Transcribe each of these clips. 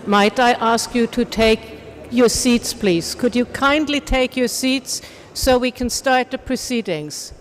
might I ask you to take your seats, please? Could you kindly take your seats so we can start the proceedings?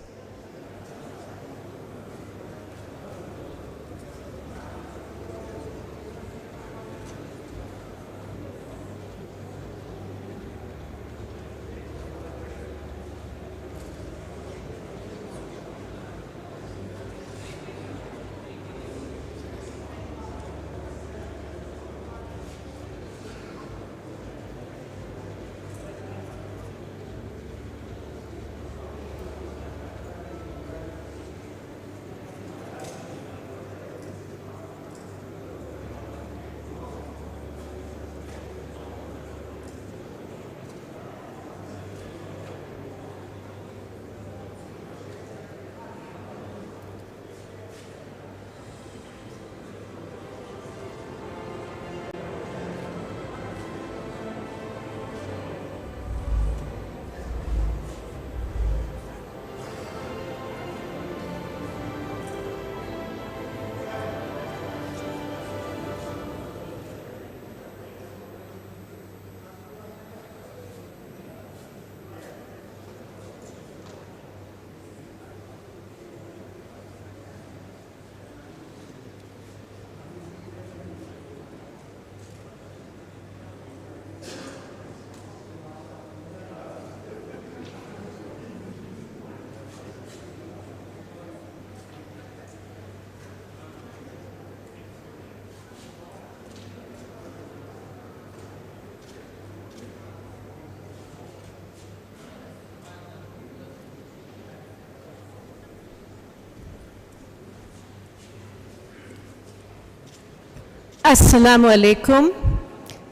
Assalamu alaikum,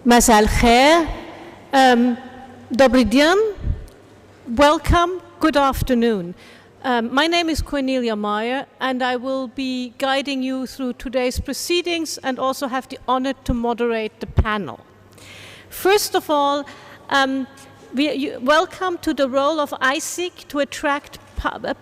masal khair, dobry dien, welcome, good afternoon. My name is Cornelia Meyer, and I will be guiding you through today's proceedings and also have the honor to moderate the panel. First of all, welcome to the role of ICIEC to attract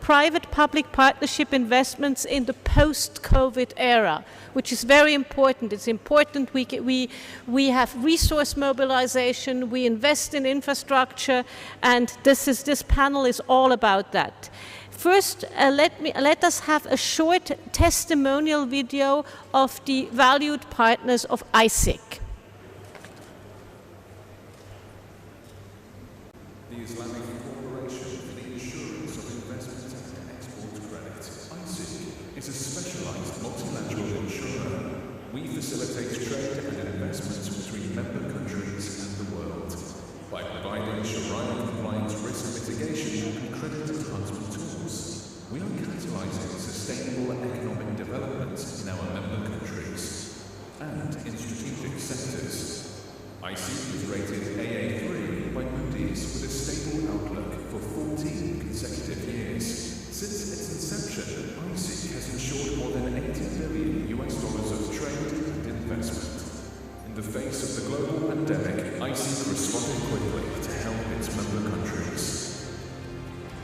private-public partnership investments in the post-COVID era, which is very important. It's important we have resource mobilization, we invest in infrastructure, and this panel is all about that. First, let us have a short testimonial video of the valued partners of ICIEC. The Islamic Corporation for the Insurance of Investment and Export Credit, ICIEC, is a specialized multilateral insurer. We facilitate trade and investments between member countries and the world by providing Sharia-compliant risk mitigation and credit enhancement tools. We are catalyzing sustainable economic development in our member countries and in strategic sectors. ICIEC is rated AA3 by Moody's with a stable outlook for 14 consecutive years. Since its inception, ICIEC has insured more than $80 billion of trade and investment. In the face of the global pandemic, ICIEC responded quickly to help its member countries.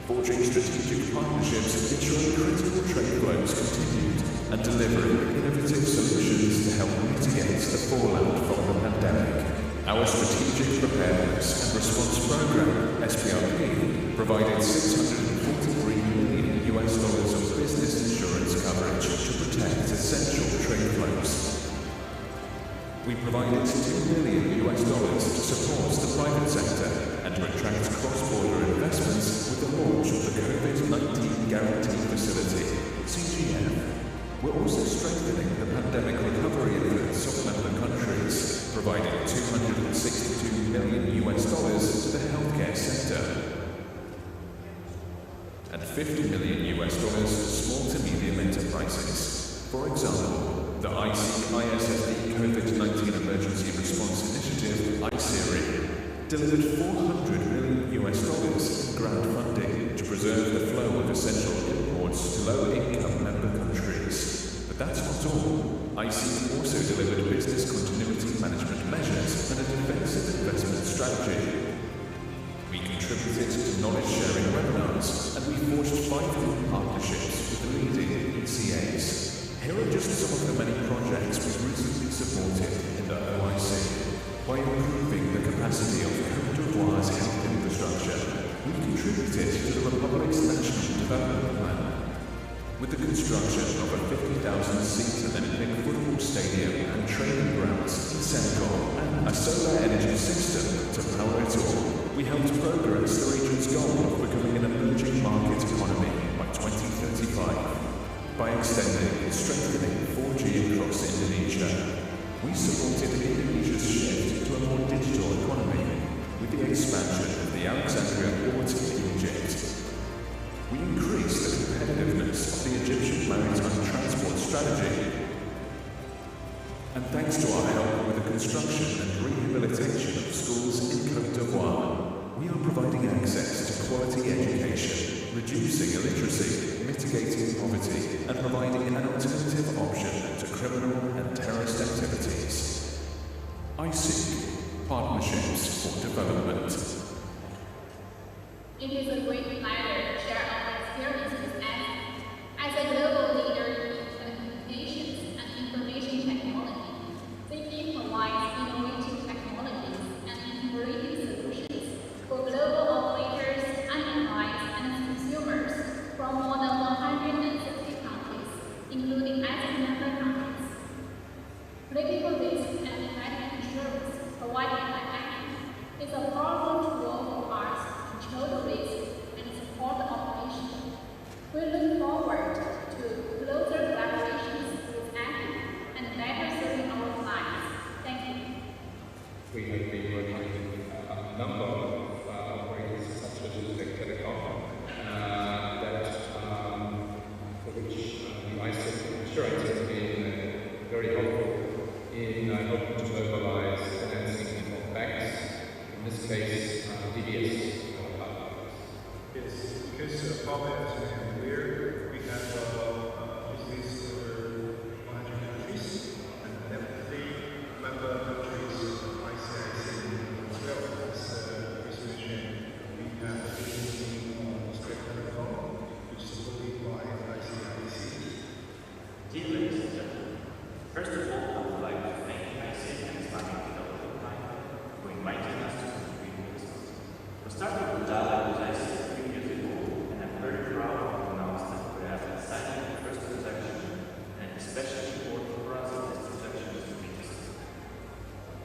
Forging strategic partnerships, ensuring critical trade flows continued, and delivering innovative solutions to help mitigate the fallout from the pandemic. Our Strategic Preparedness and Response Program, SPRP, provided $643 million of business insurance coverage to protect essential trade flows. We provided $2 million to support the private sector and to attract cross-border investments with the launch of the COVID-19 Guarantee Facility, CGF. We're also strengthening the pandemic recovery efforts of member countries, providing $262 million to the healthcare sector and $50 million to small to medium enterprises. For example, the ICIEC COVID-19 Emergency Response Initiative, ICIEC, delivered $400 million in grant funding to preserve the flow of essential imports to low-income member countries. But that's not all. ICIEC also delivered business continuity management measures and a defensive investment strategy. We contributed to knowledge-sharing webinars, and we forged 5 new partnerships with the leading ECAs. Here are just some of the many projects we've recently supported in the OIC. improving the capacity of Côte d'Ivoire's health infrastructure, we contributed to the Republic's National Development Plan. With the construction of a 50,000-seat Olympic football stadium and training grounds in Senegal and a solar energy system to power it all, we helped progress the region's goal of becoming an emerging market economy by 2035. By extending and strengthening 4G across Indonesia, we supported Indonesia's shift to a more digital economy with the expansion of the Alexandria port in Egypt. We increased the competitiveness of the Egyptian maritime transport strategy. And thanks to our help with the construction and rehabilitation of schools in Côte d'Ivoire, we are providing access to quality education, reducing illiteracy, mitigating poverty, and providing an alternative option to criminal and terrorist activities. ICIEC, Partnerships for Development. It is a great pleasure to share our experiences as a global leader in telecommunications and information technology. CP provides innovative technologies and integrated solutions for global operators, enterprise, and consumers from more than 160 countries, including 80 member countries. Critical risk and credit insurance provided by ACI is a powerful tool for us to control the risk and support the operation. We look forward to closer collaborations with ACI and better serving our clients. Thank you. We have been working with a number of operators such as Uzbek Telecom for which the ICIEC insurance has been very helpful in helping to mobilize financing of banks, in this case DBS. Yes, because Papa, as you can aware, we have business over 100 countries, and definitely member countries of ICIEC as well as mentioned, we have a business in Uzbek Telecom, which is supported by ICIEC. Dear ladies and gentlemen, first of all, I would like to thank ICIEC and Islamic Development Bank for inviting us to contribute this month. We started the dialogue with ICIEC 3 years ago, and I'm very proud to announce that we have signed the first transaction, and especially important for us that this transaction is to be successful.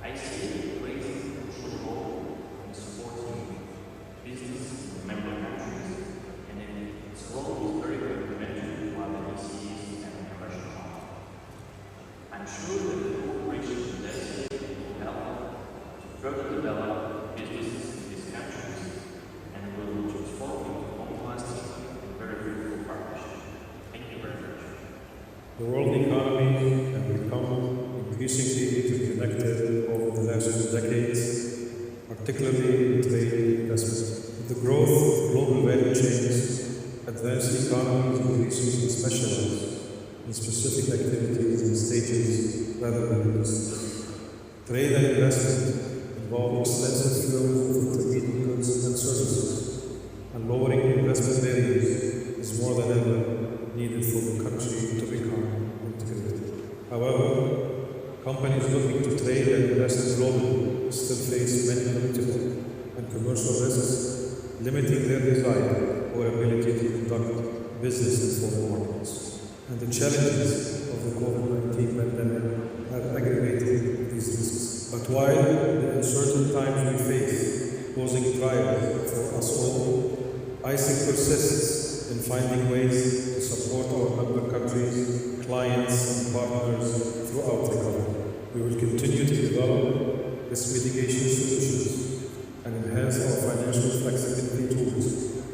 ICIEC plays a crucial role in supporting business in member countries, and its role is very complementary to other ECs and commercial models. I'm sure that the cooperation with ICIEC will help to further develop businesses in these countries and will transform into long-lasting and very fruitful partnership. Thank you very much. The world economy has become increasingly interconnected over the last decades, particularly in trade and investment. With the growth of global value chains, advanced economies increasingly specialize in specific activities and stages rather than industries. Trade and investment involve extensive flows of intermediate goods and services, and lowering investment barriers is more than ever needed for the country to become integrated. However, companies looking to trade and invest globally still face many political and commercial risks, limiting their desire or ability to conduct business in foreign markets. And the challenges of the COVID-19 pandemic have aggravated these risks. But while the uncertain times we face posing trials for us all, ICIEC persists in finding ways to support our member countries, clients, and partners throughout recovery. We will continue to develop risk mitigation solutions and enhance our financial flexibility tools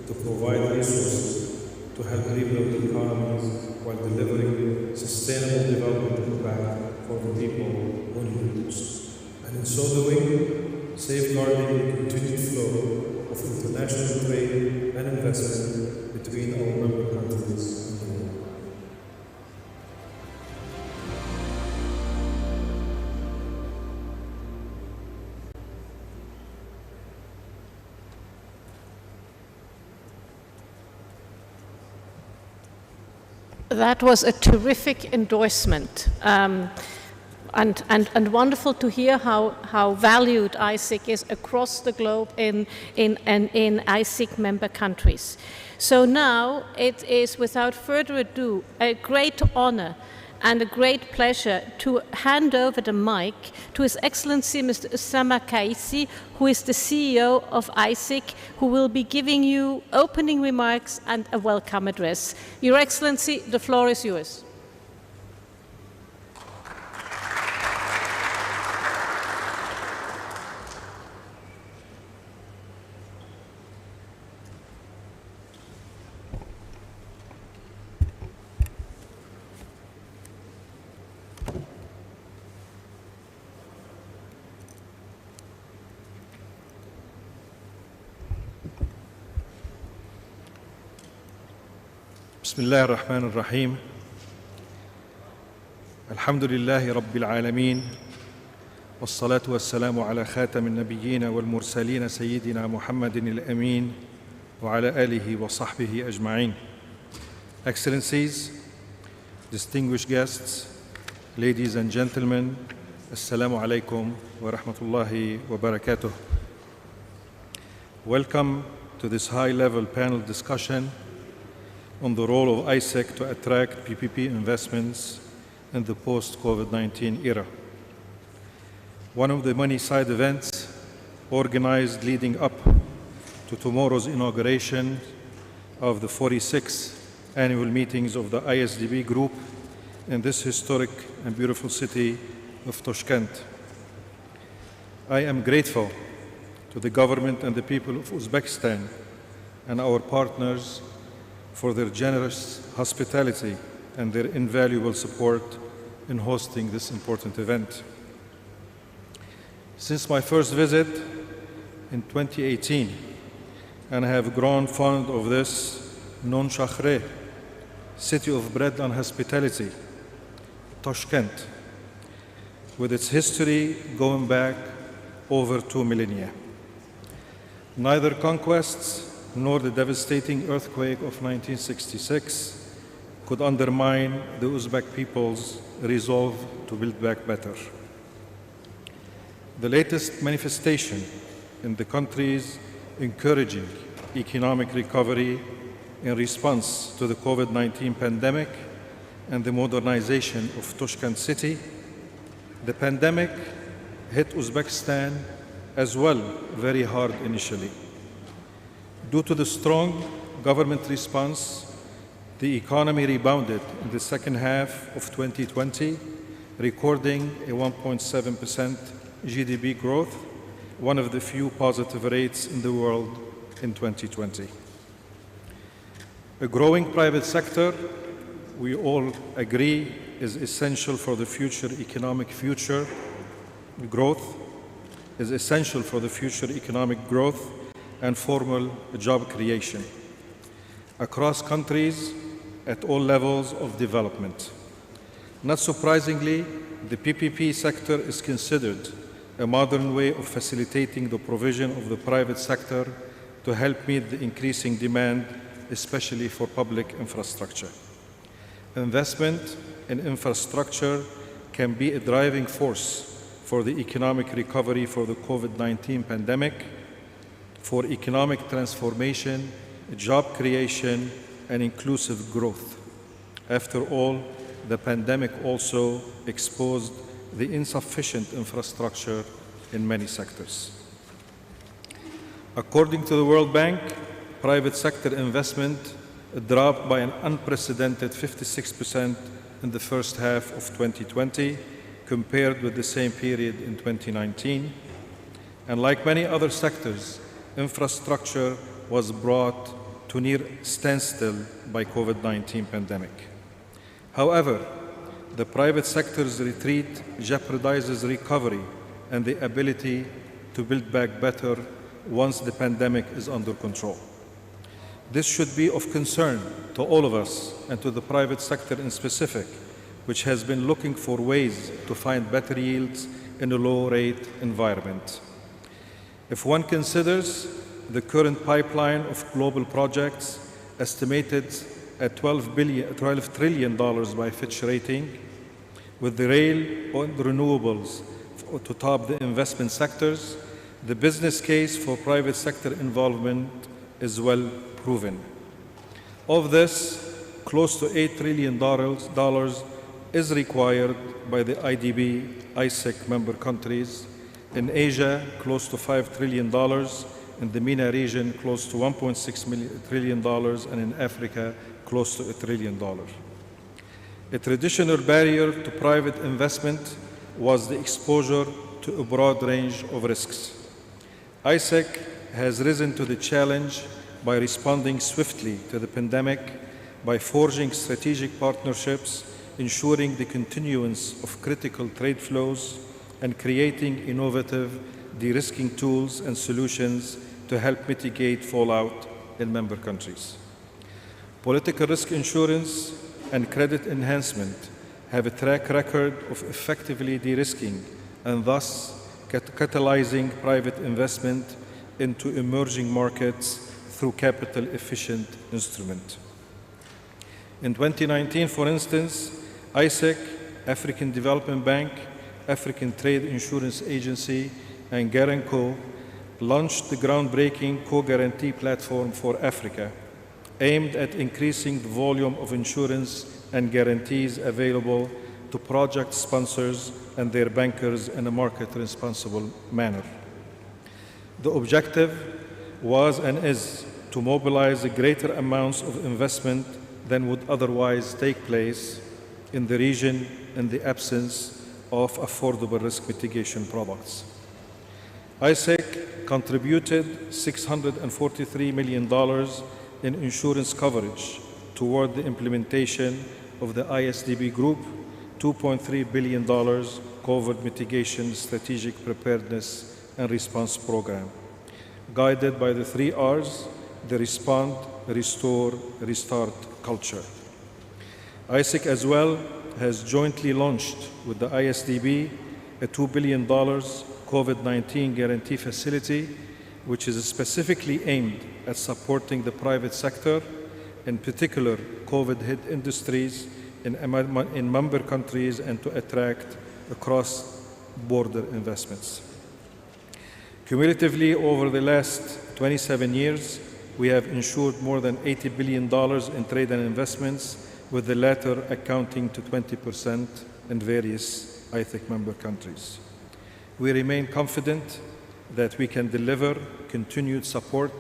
to provide resources to help rebuild economies while delivering sustainable development impact for the people who need it most. And in so doing, safeguarding the continued flow of international trade and investment between our member countries and the world. That was a terrific endorsement. and wonderful to hear how valued ICIEC is across the globe in ICIEC member countries. So now it is, without further ado, a great honor and a great pleasure to hand over the mic to His Excellency Mr. Usama Kaisi, who is the CEO of ICIEC, who will be giving you opening remarks and a welcome address. Your Excellency, the floor is yours. بسم الله الرحمن الرحيم الحمد لله رب العالمين والصلاة والسلام على خاتم النبيين والمرسلين سيدنا محمد الأمين وعلى آله وصحبه أجمعين. Excellencies, distinguished guests, ladies and gentlemen, Assalamu alaikum wa rahmatullahi wa barakatuh. Welcome to this high-level panel discussion on the role of ICIEC to attract PPP investments in the post-COVID-19 era. One of the many side events organized leading up to tomorrow's inauguration of the 46th annual meetings of the ISDB group in this historic and beautiful city of Tashkent. I am grateful to the government and the people of Uzbekistan and our partners for their generous hospitality and their invaluable support in hosting this important event. Since my first visit in 2018, and I have grown fond of this non Shakhre, city of bread and hospitality, Tashkent, with its history going back over 2 millennia. Neither conquests nor the devastating earthquake of 1966 could undermine the Uzbek people's resolve to build back better. The latest manifestation in the country's encouraging economic recovery in response to the COVID-19 pandemic and the modernization of Tashkent city, the pandemic hit Uzbekistan as well very hard initially. Due to the strong government response, the economy rebounded in the second half of 2020, recording a 1.7% GDP growth, one of the few positive rates in the world in 2020. A growing private sector, we all agree, is essential for the future economic growth, and formal job creation across countries at all levels of development. Not surprisingly, the PPP sector is considered a modern way of facilitating the provision of the private sector to help meet the increasing demand, especially for public infrastructure. Investment in infrastructure can be a driving force for the economic recovery for the COVID-19 pandemic, for economic transformation, job creation, and inclusive growth. After all, the pandemic also exposed the insufficient infrastructure in many sectors. According to the World Bank, private sector investment dropped by an unprecedented 56% in the first half of 2020 compared with the same period in 2019. And like many other sectors, infrastructure was brought to near standstill by COVID-19 pandemic. However, the private sector's retreat jeopardizes recovery and the ability to build back better once the pandemic is under control. This should be of concern to all of us and to the private sector in specific, which has been looking for ways to find better yields in a low-rate environment. If one considers the current pipeline of global projects estimated at $12 trillion by Fitch Rating, With the rail and renewables to top the investment sectors, the business case for private sector involvement is well proven. Of this, close to $8 trillion is required by the IDB, ICIEC member countries. In Asia, close to $5 trillion. In the MENA region, close to $1.6 trillion. And in Africa, close to $1 trillion. A traditional barrier to private investment was the exposure to a broad range of risks. ICIEC has risen to the challenge by responding swiftly to the pandemic, by forging strategic partnerships, ensuring the continuance of critical trade flows, and creating innovative de-risking tools and solutions to help mitigate fallout in member countries. Political risk insurance and credit enhancement have a track record of effectively de-risking and thus catalyzing private investment into emerging markets through capital-efficient instruments. In 2019, for instance, ICIEC, African Development Bank, African Trade Insurance Agency, and Guaranco launched the groundbreaking co-guarantee platform for Africa, aimed at increasing the volume of insurance and guarantees available to project sponsors and their bankers in a market-responsible manner. The objective was and is to mobilize greater amounts of investment than would otherwise take place in the region in the absence of affordable risk mitigation products. ICIEC contributed $643 million in insurance coverage toward the implementation of the ISDB Group $2.3 billion COVID mitigation strategic preparedness and response program, guided by the 3 Rs, the respond, restore, restart culture. ICIEC as well has jointly launched with the ISDB a $2 billion COVID-19 guarantee facility, which is specifically aimed at supporting the private sector, in particular COVID-hit industries in member countries, and to attract cross-border investments. Cumulatively, over the last 27 years, we have insured more than $80 billion in trade and investments, with the latter accounting to 20% in various ICIEC member countries. We remain confident that we can deliver continued support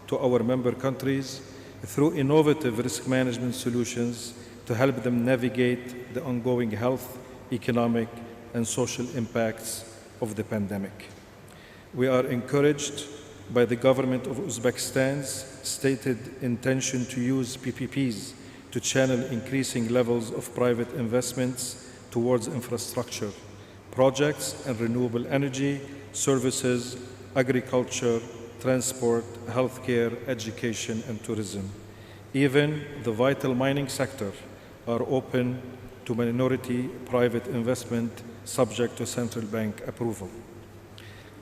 to our member countries through innovative risk management solutions to help them navigate the ongoing health, economic, and social impacts of the pandemic. We are encouraged by the government of Uzbekistan's stated intention to use PPPs to channel increasing levels of private investments towards infrastructure, projects and renewable energy, services, agriculture, transport, healthcare, education, and tourism. Even the vital mining sector are open to minority private investment subject to central bank approval.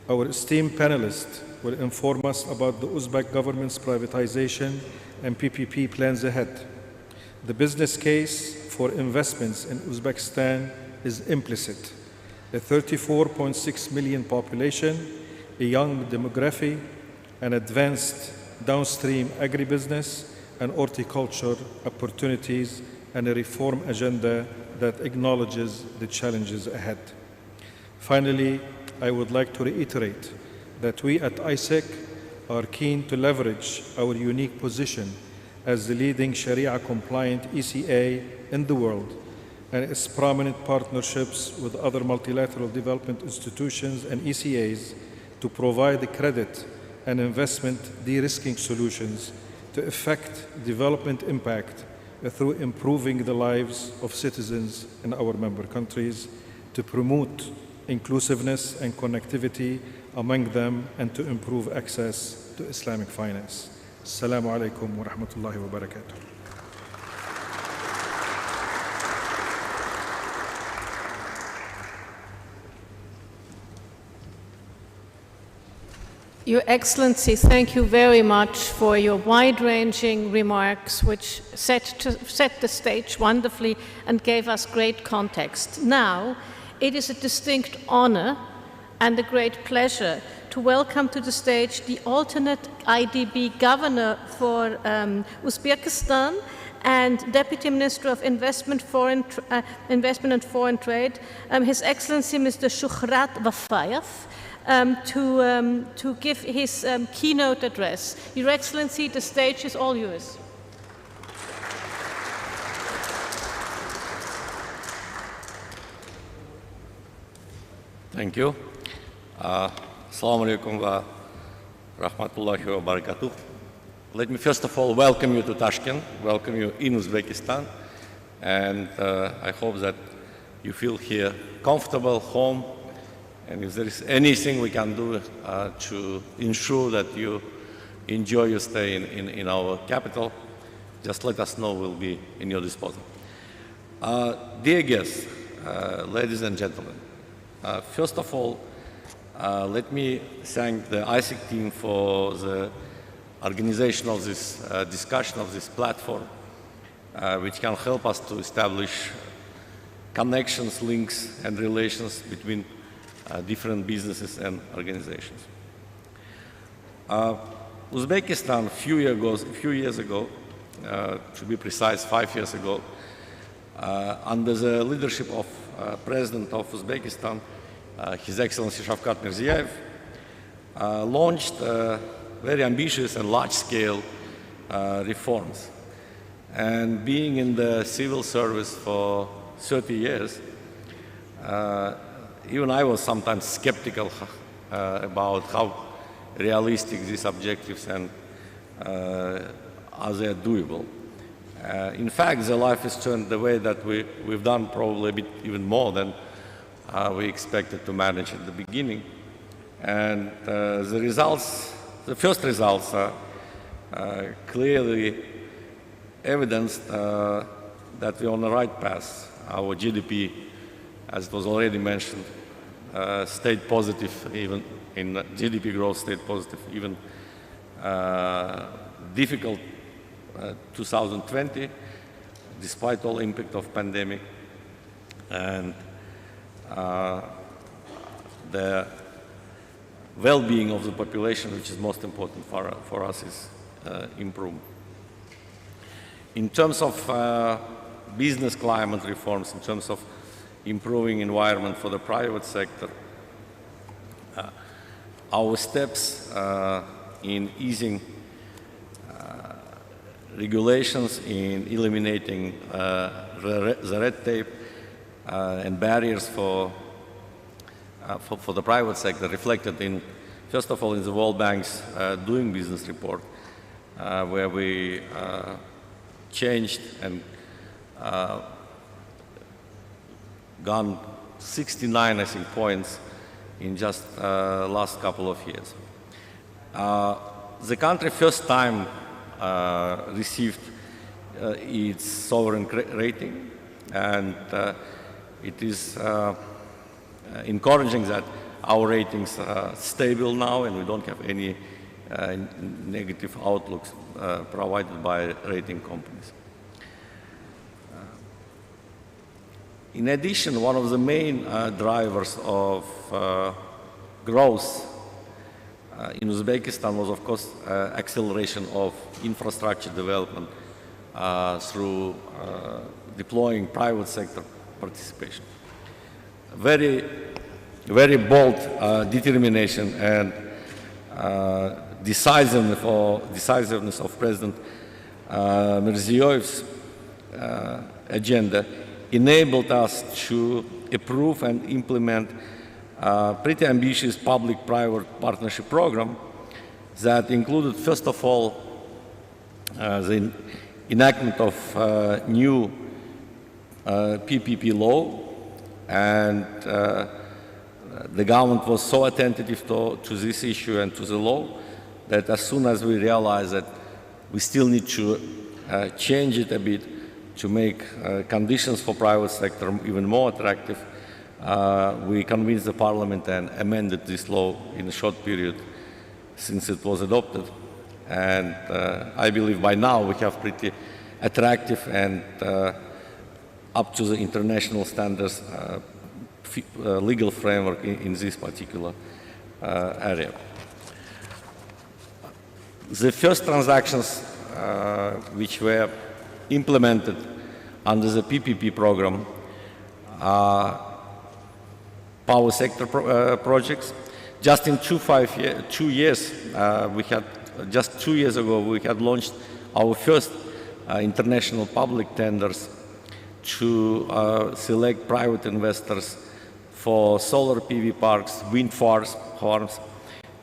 Our esteemed panelists will inform us about the Uzbek government's privatization and PPP plans ahead. The business case for investments in Uzbekistan is implicit. A 34.6 million population, a young demography, an advanced downstream agribusiness and horticulture opportunities, and a reform agenda that acknowledges the challenges ahead. Finally, I would like to reiterate that we at ICIEC are keen to leverage our unique position as the leading Sharia-compliant ECA in the world and its prominent partnerships with other multilateral development institutions and ECAs to provide credit and investment de-risking solutions to effect development impact through improving the lives of citizens in our member countries, to promote inclusiveness and connectivity among them, and to improve access to Islamic finance. Assalamu alaikum wa rahmatullahi wa barakatuh. Your Excellency, thank you very much for your wide-ranging remarks, which set the stage wonderfully and gave us great context. Now, it is a distinct honor and a great pleasure to welcome to the stage the alternate IDB governor for Uzbekistan and Deputy Minister of Investment and Foreign Trade, His Excellency Mr. Shuhrat Vafayev, to give his keynote address. Your Excellency, the stage is all yours. Thank you. Assalamu alaikum wa rahmatullahi wa barakatuh. Let me first of all welcome you to Tashkent, welcome you in Uzbekistan, and I hope that you feel here comfortable, home, and if there is anything we can do to ensure that you enjoy your stay in our capital, just let us know, we'll be in your disposal. Dear guests, ladies and gentlemen, first of all, let me thank the ICIEC team for the organization of this discussion of this platform, which can help us to establish connections, links, and relations between different businesses and organizations. Uzbekistan, a few years ago, to be precise, 5 years ago, under the leadership of President of Uzbekistan, His Excellency Shavkat Mirziyoyev, launched very ambitious and large-scale reforms. And being in the civil service for 30 years, even I was sometimes skeptical about how realistic these objectives and are they doable. In fact, the life has turned the way that we've done probably a bit even more than we expected to manage at the beginning. And the first results are clearly evidenced that we're on the right path. Our GDP, as it was already mentioned, stayed positive, even in GDP growth stayed positive, even difficult 2020, despite all impact of pandemic, and the well-being of the population, which is most important for us, is improved. In terms of business climate reforms, in terms of improving environment for the private sector, our steps in easing regulations, in eliminating the red tape and barriers for the private sector reflected in, first of all, in the World Bank's Doing Business report, where we changed and gone 69, I think, points in just last couple of years. The country first time received its sovereign rating, and it is encouraging that our ratings are stable now and we don't have any negative outlooks provided by rating companies. In addition, one of the main drivers of growth in Uzbekistan was, of course, acceleration of infrastructure development through deploying private sector participation. Very, very bold determination and decisiveness of President Mirziyoyev's agenda enabled us to approve and implement a pretty ambitious public-private partnership program that included, first of all, the enactment of new PPP law, and the government was so attentive to this issue and to the law that as soon as we realized that we still need to change it a bit to make conditions for private sector even more attractive, we convinced the parliament and amended this law in a short period since it was adopted. And I believe by now we have pretty attractive and up to the international standards legal framework in this particular area. The first transactions which were implemented under the PPP program are power sector projects. Just in 2 years, just 2 years ago, we had launched our first international public tenders to select private investors for solar PV parks, wind farms,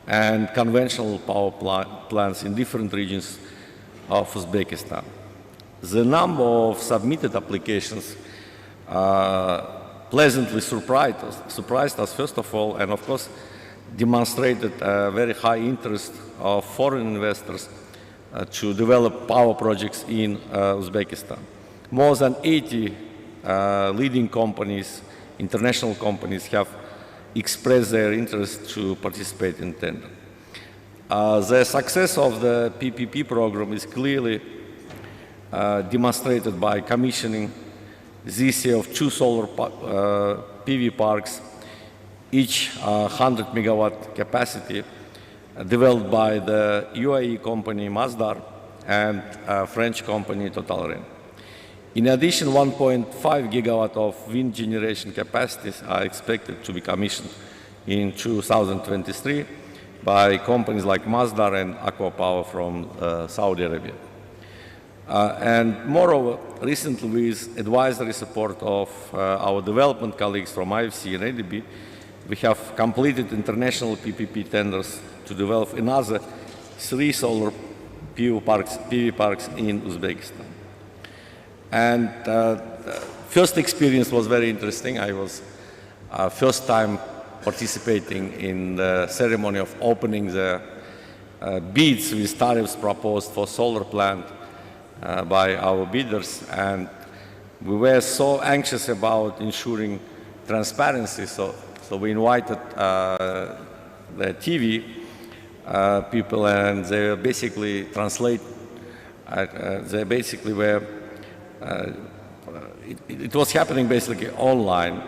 and conventional power plants in different regions of Uzbekistan. The number of submitted applications pleasantly surprised us, first of all, and of course demonstrated a very high interest of foreign investors to develop power projects in Uzbekistan. More than 80 leading companies, international companies, have expressed their interest to participate in tender. The success of the PPP program is clearly demonstrated by commissioning this year of 2 solar PV parks, each 100 megawatt capacity, developed by the UAE company Masdar and French company Total. In addition, 1.5 gigawatt of wind generation capacities are expected to be commissioned in 2023 by companies like Masdar and Aqua Power from Saudi Arabia. And moreover, recently with advisory support of our development colleagues from IFC and ADB, we have completed international PPP tenders to develop another 3 solar PV parks in Uzbekistan. And first experience was very interesting. I was first time participating in the ceremony of opening the bids with tariffs proposed for solar plant by our bidders, and we were so anxious about ensuring transparency, so we invited the TV people, and they basically they basically were it was happening basically online,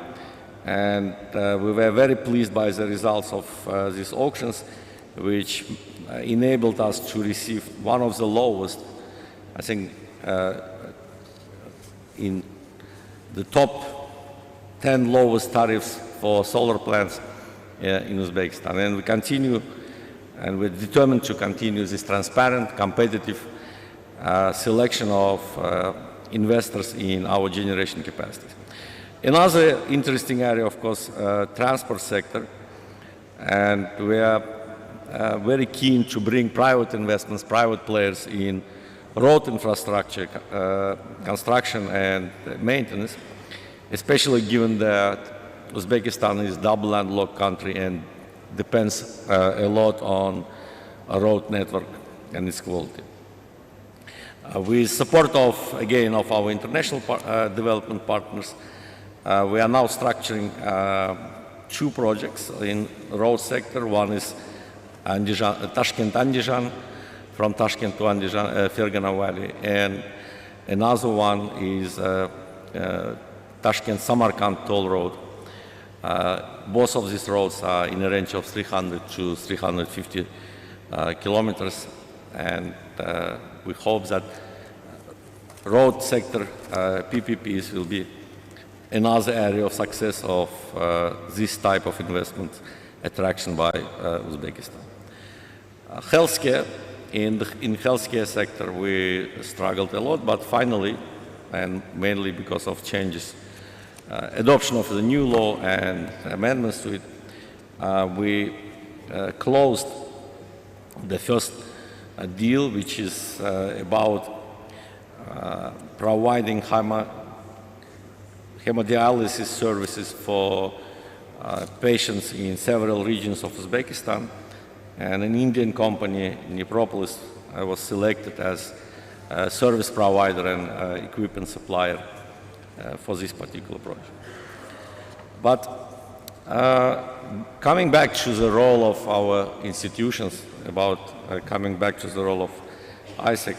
and we were very pleased by the results of these auctions, which enabled us to receive one of the lowest, I think, in the top 10 lowest tariffs for solar plants in Uzbekistan. And we continue, and we're determined to continue this transparent, competitive selection of investors in our generation capacities. Another interesting area, of course, transport sector, and we are very keen to bring private investments, private players in road infrastructure, construction and maintenance, especially given that Uzbekistan is a double landlocked country and depends a lot on a road network and its quality. With support of, again, of our international development partners, we are now structuring 2 projects in road sector. One is Tashkent-Andijan, from Tashkent to Andijan, Fergana Valley, and another one is Tashkent-Samarkand toll road. Both of these roads are in a range of 300 to 350 kilometers, and we hope that road sector PPPs will be another area of success of this type of investment attraction by Uzbekistan. Healthcare. In healthcare sector, we struggled a lot, but finally, and mainly because of changes, adoption of the new law and amendments to it, we closed the first deal, which is about providing hemodialysis services for patients in several regions of Uzbekistan. And an Indian company, Nipropolis, was selected as a service provider and equipment supplier for this particular project. But Coming back to the role of our institutions, coming back to the role of ICIEC,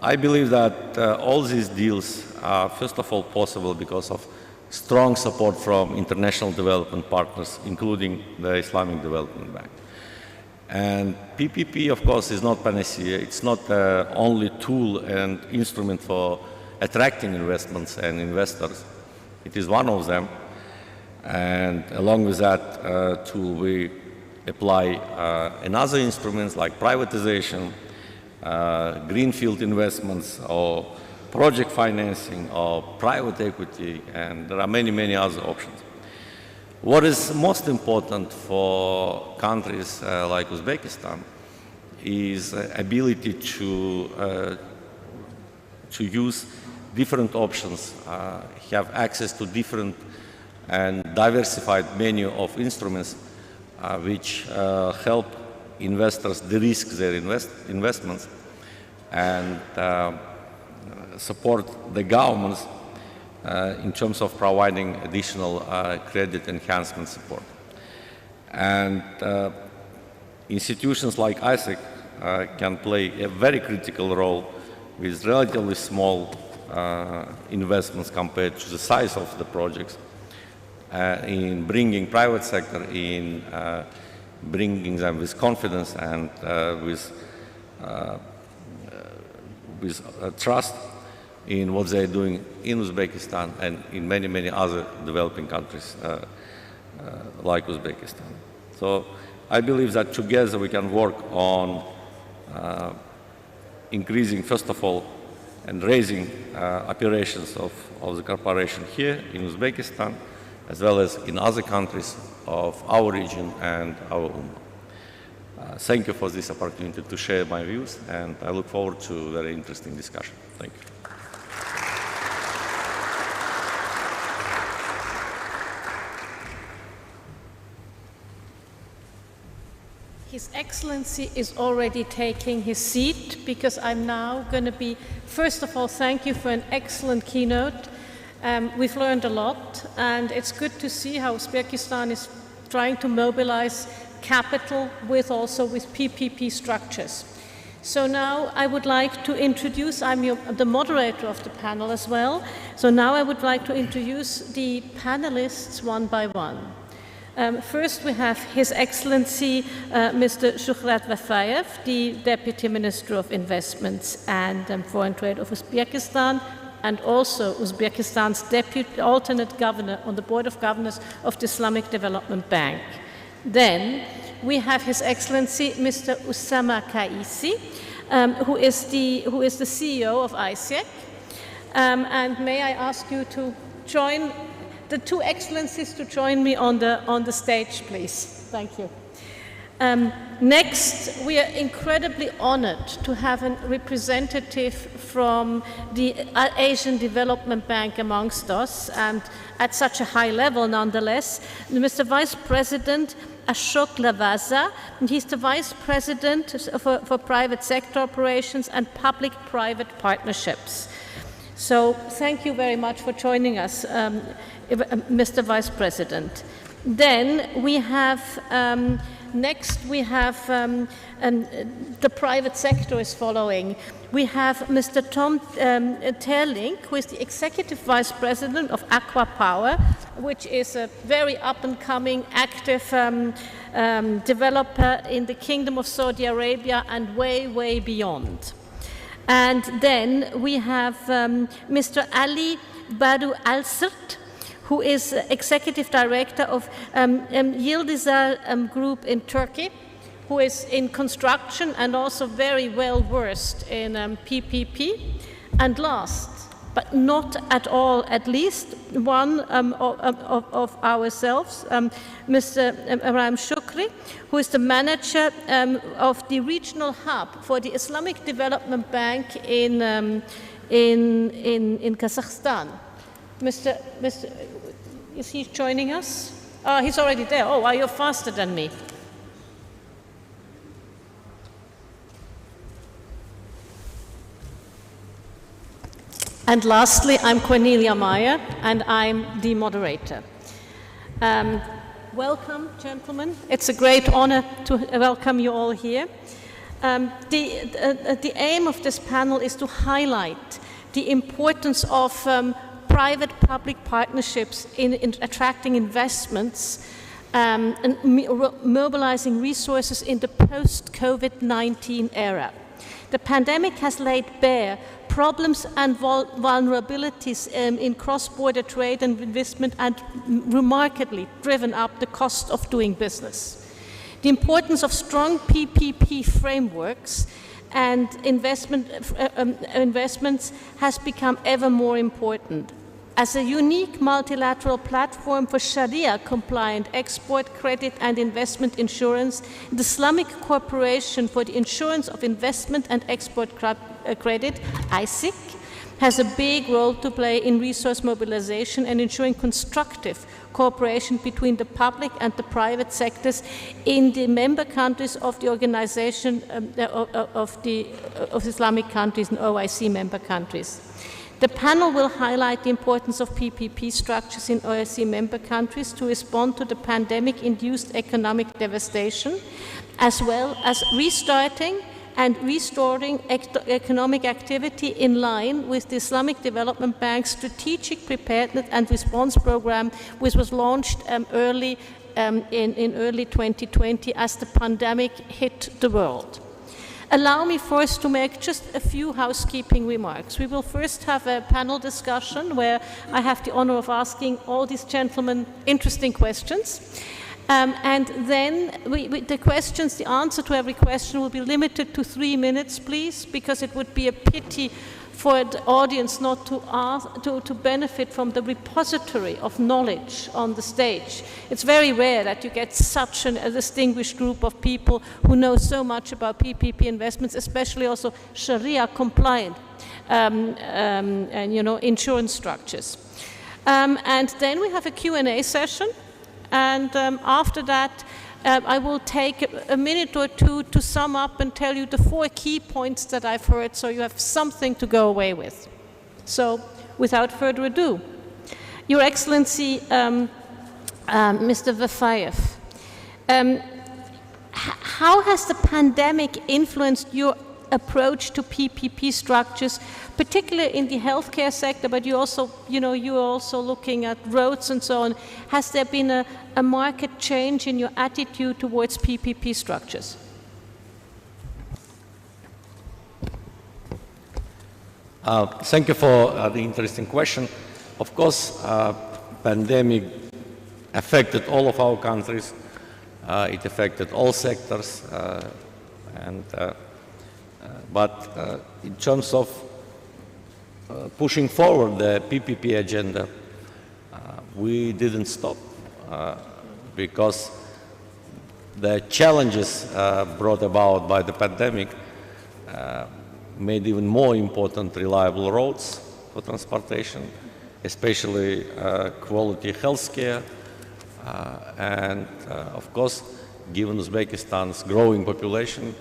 I believe that all these deals are, first of all, possible because of strong support from international development partners, including the Islamic Development Bank. And PPP, of course, is not panacea. It's not the only tool and instrument for attracting investments and investors. It is one of them. And along with that tool, we apply another instruments like privatization, greenfield investments, or project financing, or private equity, and there are many, many other options. What is most important for countries like Uzbekistan is ability to use different options, have access to different and diversified menu of instruments which help investors de-risk their investments and support the governments in terms of providing additional credit enhancement support. And institutions like ICIEC can play a very critical role with relatively small investments compared to the size of the projects in bringing private sector in, bringing them with confidence and with trust in what they're doing in Uzbekistan and in many, many other developing countries like Uzbekistan. So I believe that together we can work on increasing, first of all, and raising operations of the corporation here in Uzbekistan, as well as in other countries of our region and our Ummah. Thank you for this opportunity to share my views, and I look forward to a very interesting discussion. Thank you. His Excellency is already taking his seat because I'm now going to be, first of all, thank you for an excellent keynote. We've learned a lot, and it's good to see how Uzbekistan is trying to mobilize capital with PPP structures. So now I would like to introduce, I'm the moderator of the panel as well, so now I would like to introduce the panelists one by one. First, we have His Excellency Mr. Shuhrat Vafayev, the Deputy Minister of Investments and Foreign Trade of Uzbekistan, and also Uzbekistan's alternate governor on the Board of Governors of the Islamic Development Bank. Then we have His Excellency Mr. Usama Kaisi, who is the CEO of ICIEC. And may I ask you to join the two excellencies to join me on the stage, please. Thank you. Next, we are incredibly honored to have a representative from the Asian Development Bank amongst us, and at such a high level nonetheless, Mr. Vice President Ashok Lavaza. He's the Vice President for Private Sector Operations and Public-Private Partnerships. So thank you very much for joining us, Mr. Vice President. Then we have, next we have, the private sector is following. We have Mr. Tom Terling, who is the Executive Vice President of Aqua Power, which is a very up-and-coming, active developer in the Kingdom of Saudi Arabia and way, way beyond. And then we have Mr. Ali Badu Al-Sirt, who is Executive Director of Yıldızlar Group in Turkey, who is in construction and also very well versed in PPP. And last, but not at all at least, one of ourselves, Mr. Ibrahim Shukri, who is the manager of the regional hub for the Islamic Development Bank in Kazakhstan. Mr. Is he joining us? He's already there. Oh, you're faster than me. And lastly, I'm Cornelia Meyer, and I'm the moderator. Welcome, gentlemen. It's a great honor to welcome you all here. The aim of this panel is to highlight the importance of private-public partnerships in attracting investments and mobilizing resources in the post-COVID-19 era. The pandemic has laid bare problems and vulnerabilities in cross-border trade and investment and remarkably driven up the cost of doing business. The importance of strong PPP frameworks and investments has become ever more important. As a unique multilateral platform for Sharia-compliant export, credit and investment insurance, the Islamic Corporation for the Insurance of Investment and Export Credit, ICIEC, has a big role to play in resource mobilization and ensuring constructive cooperation between the public and the private sectors in the member countries of the Organization of Islamic Countries and OIC member countries. The panel will highlight the importance of PPP structures in OIC member countries to respond to the pandemic-induced economic devastation, as well as restarting and restoring economic activity in line with the Islamic Development Bank's Strategic Preparedness and Response Program, which was launched in early 2020 as the pandemic hit the world. Allow me first to make just a few housekeeping remarks. We will first have a panel discussion where I have the honor of asking all these gentlemen interesting questions. And then the answer to every question will be limited to 3 minutes, please, because it would be a pity for the audience not to benefit from the repository of knowledge on the stage. It's very rare that you get such a distinguished group of people who know so much about PPP investments, especially also Sharia-compliant insurance structures. And then we have a Q&A session. And after that, I will take a minute or two to sum up and tell you the 4 key points that I've heard, so you have something to go away with. So, without further ado, Your Excellency, Mr. Vafayev, how has the pandemic influenced your approach to PPP structures, particularly in the healthcare sector, but you're also looking at roads and so on? Has there been a market change in your attitude towards PPP structures? Thank you for the interesting question. Of course, pandemic affected all of our countries. It affected all sectors, but in terms of pushing forward the PPP agenda, we didn't stop because the challenges brought about by the pandemic made even more important reliable roads for transportation, especially quality healthcare, and of course, given Uzbekistan's growing population,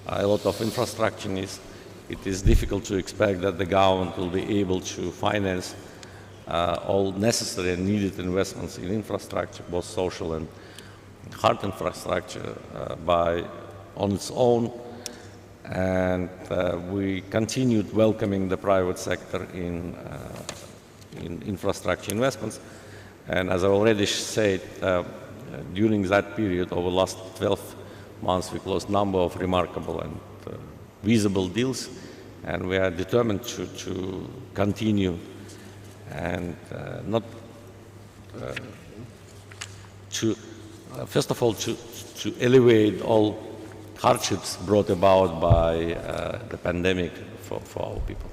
a lot of infrastructure needs, it is difficult to expect that the government will be able to finance all necessary and needed investments in infrastructure, both social and hard infrastructure, on its own. And we continued welcoming the private sector in infrastructure investments. And as I already said, during that period, over the last 12 months, we closed a number of remarkable and visible deals, and we are determined to continue and first of all, to alleviate all hardships brought about by the pandemic for our people.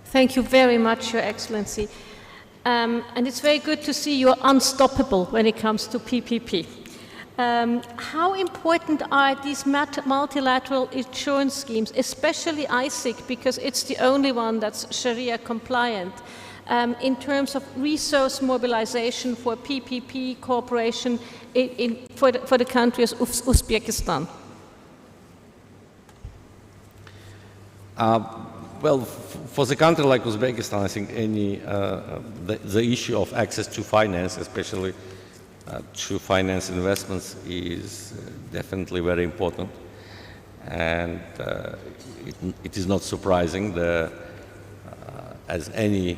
Thank you very much, Your Excellency. And it's very good to see you're unstoppable when it comes to PPP. How important are these multilateral insurance schemes, especially ICIEC, because it's the only one that's Sharia compliant, in terms of resource mobilization for PPP cooperation for the country of Uzbekistan? Well, for the country like Uzbekistan, I think the issue of access to finance, especially to finance investments is definitely very important. And it is not surprising that as any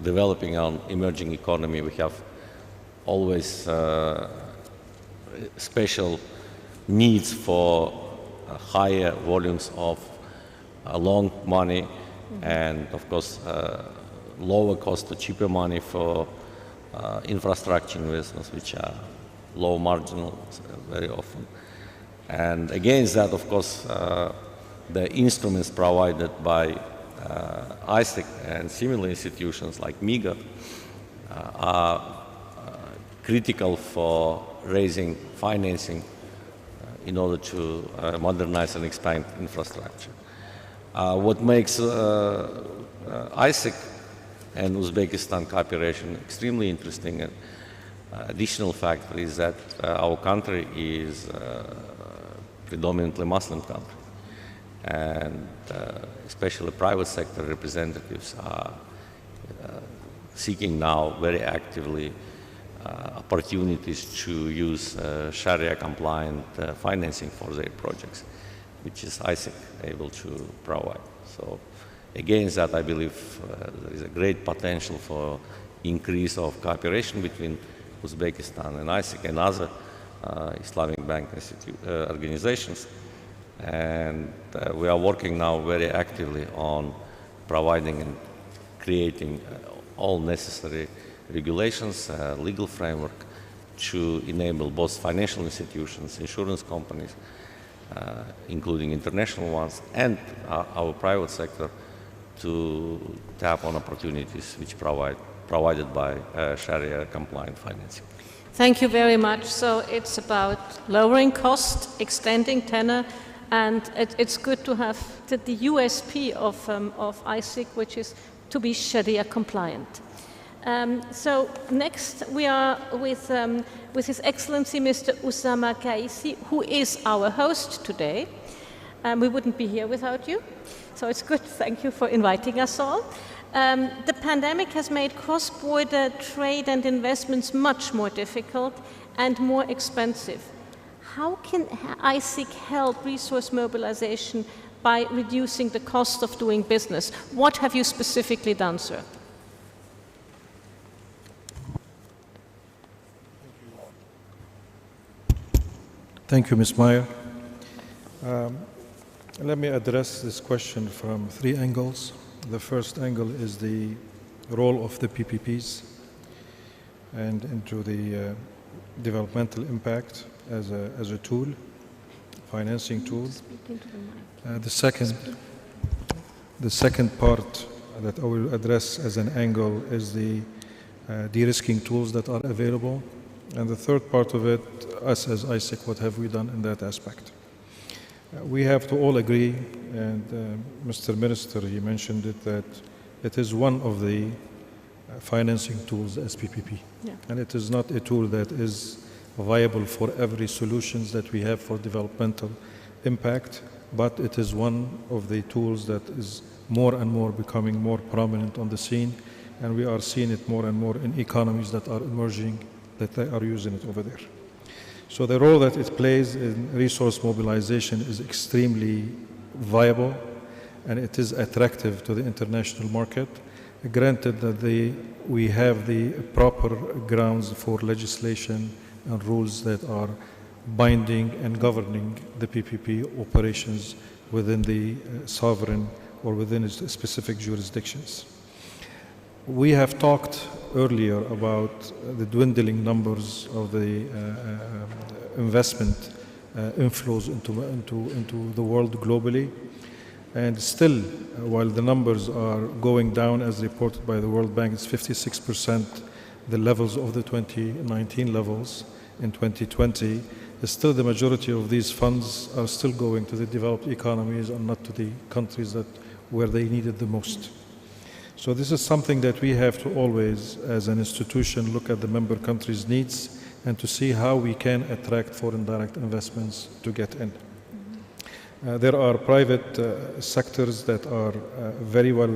developing or emerging economy, we have always special needs for higher volumes of loan money and, of course, lower cost or cheaper money for infrastructure investments, which are low marginal very often. And against that, of course, the instruments provided by ICIEC and similar institutions like MIGA are critical for raising financing in order to modernize and expand infrastructure. What makes ICIEC and Uzbekistan cooperation extremely interesting and additional factor is that our country is predominantly Muslim country, and especially private sector representatives are seeking now very actively opportunities to use Sharia-compliant financing for their projects, which is ICIEC able to provide. So against that, I believe there is a great potential for increase of cooperation between Uzbekistan and ICIEC and other Islamic bank organizations. And we are working now very actively on providing and creating all necessary regulations, legal framework to enable both financial institutions, insurance companies, including international ones, and our private sector to tap on opportunities which provided by Sharia-compliant financing. Thank you very much. So it's about lowering cost, extending tenor, and it's good to have the USP of ICIEC, which is to be Sharia compliant. So next we are with His Excellency Mr. Usama Kaisi, who is our host today. We wouldn't be here without you, so it's good. Thank you for inviting us all. The pandemic has made cross-border trade and investments much more difficult and more expensive. How can ICIEC help resource mobilization by reducing the cost of doing business? What have you specifically done, sir? Thank you, Ms. Meyer. Let me address this question from three angles. The first angle is the role of the PPPs and into the developmental impact as a tool, financing tool. The second part that I will address as an angle is the de-risking tools that are available. And the third part of it, us as ICIEC, what have we done in that aspect? We have to all agree, and Mr. Minister, he mentioned it, that it is one of the financing tools as PPP. Yeah. And it is not a tool that is viable for every solutions that we have for developmental impact, but it is one of the tools that is more and more becoming more prominent on the scene, and we are seeing it more and more in economies that are emerging, that they are using it over there. So the role that it plays in resource mobilization is extremely viable, and it is attractive to the international market, granted that we have the proper grounds for legislation and rules that are binding and governing the PPP operations within the sovereign or within its specific jurisdictions. We have talked earlier about the dwindling numbers of the investment inflows into the world globally. And still, while the numbers are going down as reported by the World Bank, it's 56% the levels of the 2019 levels in 2020, still the majority of these funds are still going to the developed economies and not to the countries where they need it the most. So this is something that we have to always, as an institution, look at the member countries' needs and to see how we can attract foreign direct investments to get in. There are private sectors that are very well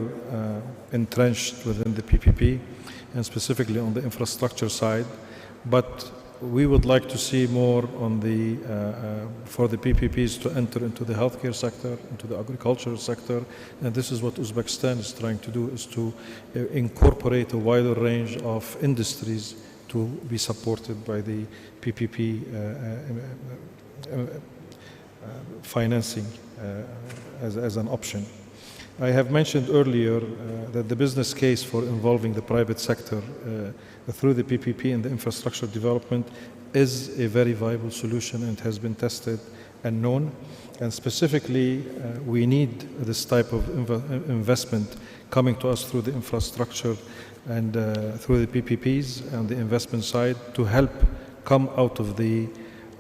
entrenched within the PPP, and specifically on the infrastructure side. but we would like to see more on the, for the PPPs to enter into the healthcare sector, into the agricultural sector, and this is what Uzbekistan is trying to do, is to incorporate a wider range of industries to be supported by the PPP financing as an option. I have mentioned earlier that the business case for involving the private sector through the PPP in the infrastructure development is a very viable solution and has been tested and known. And specifically, we need this type of investment coming to us through the infrastructure and through the PPPs and the investment side to help come out of the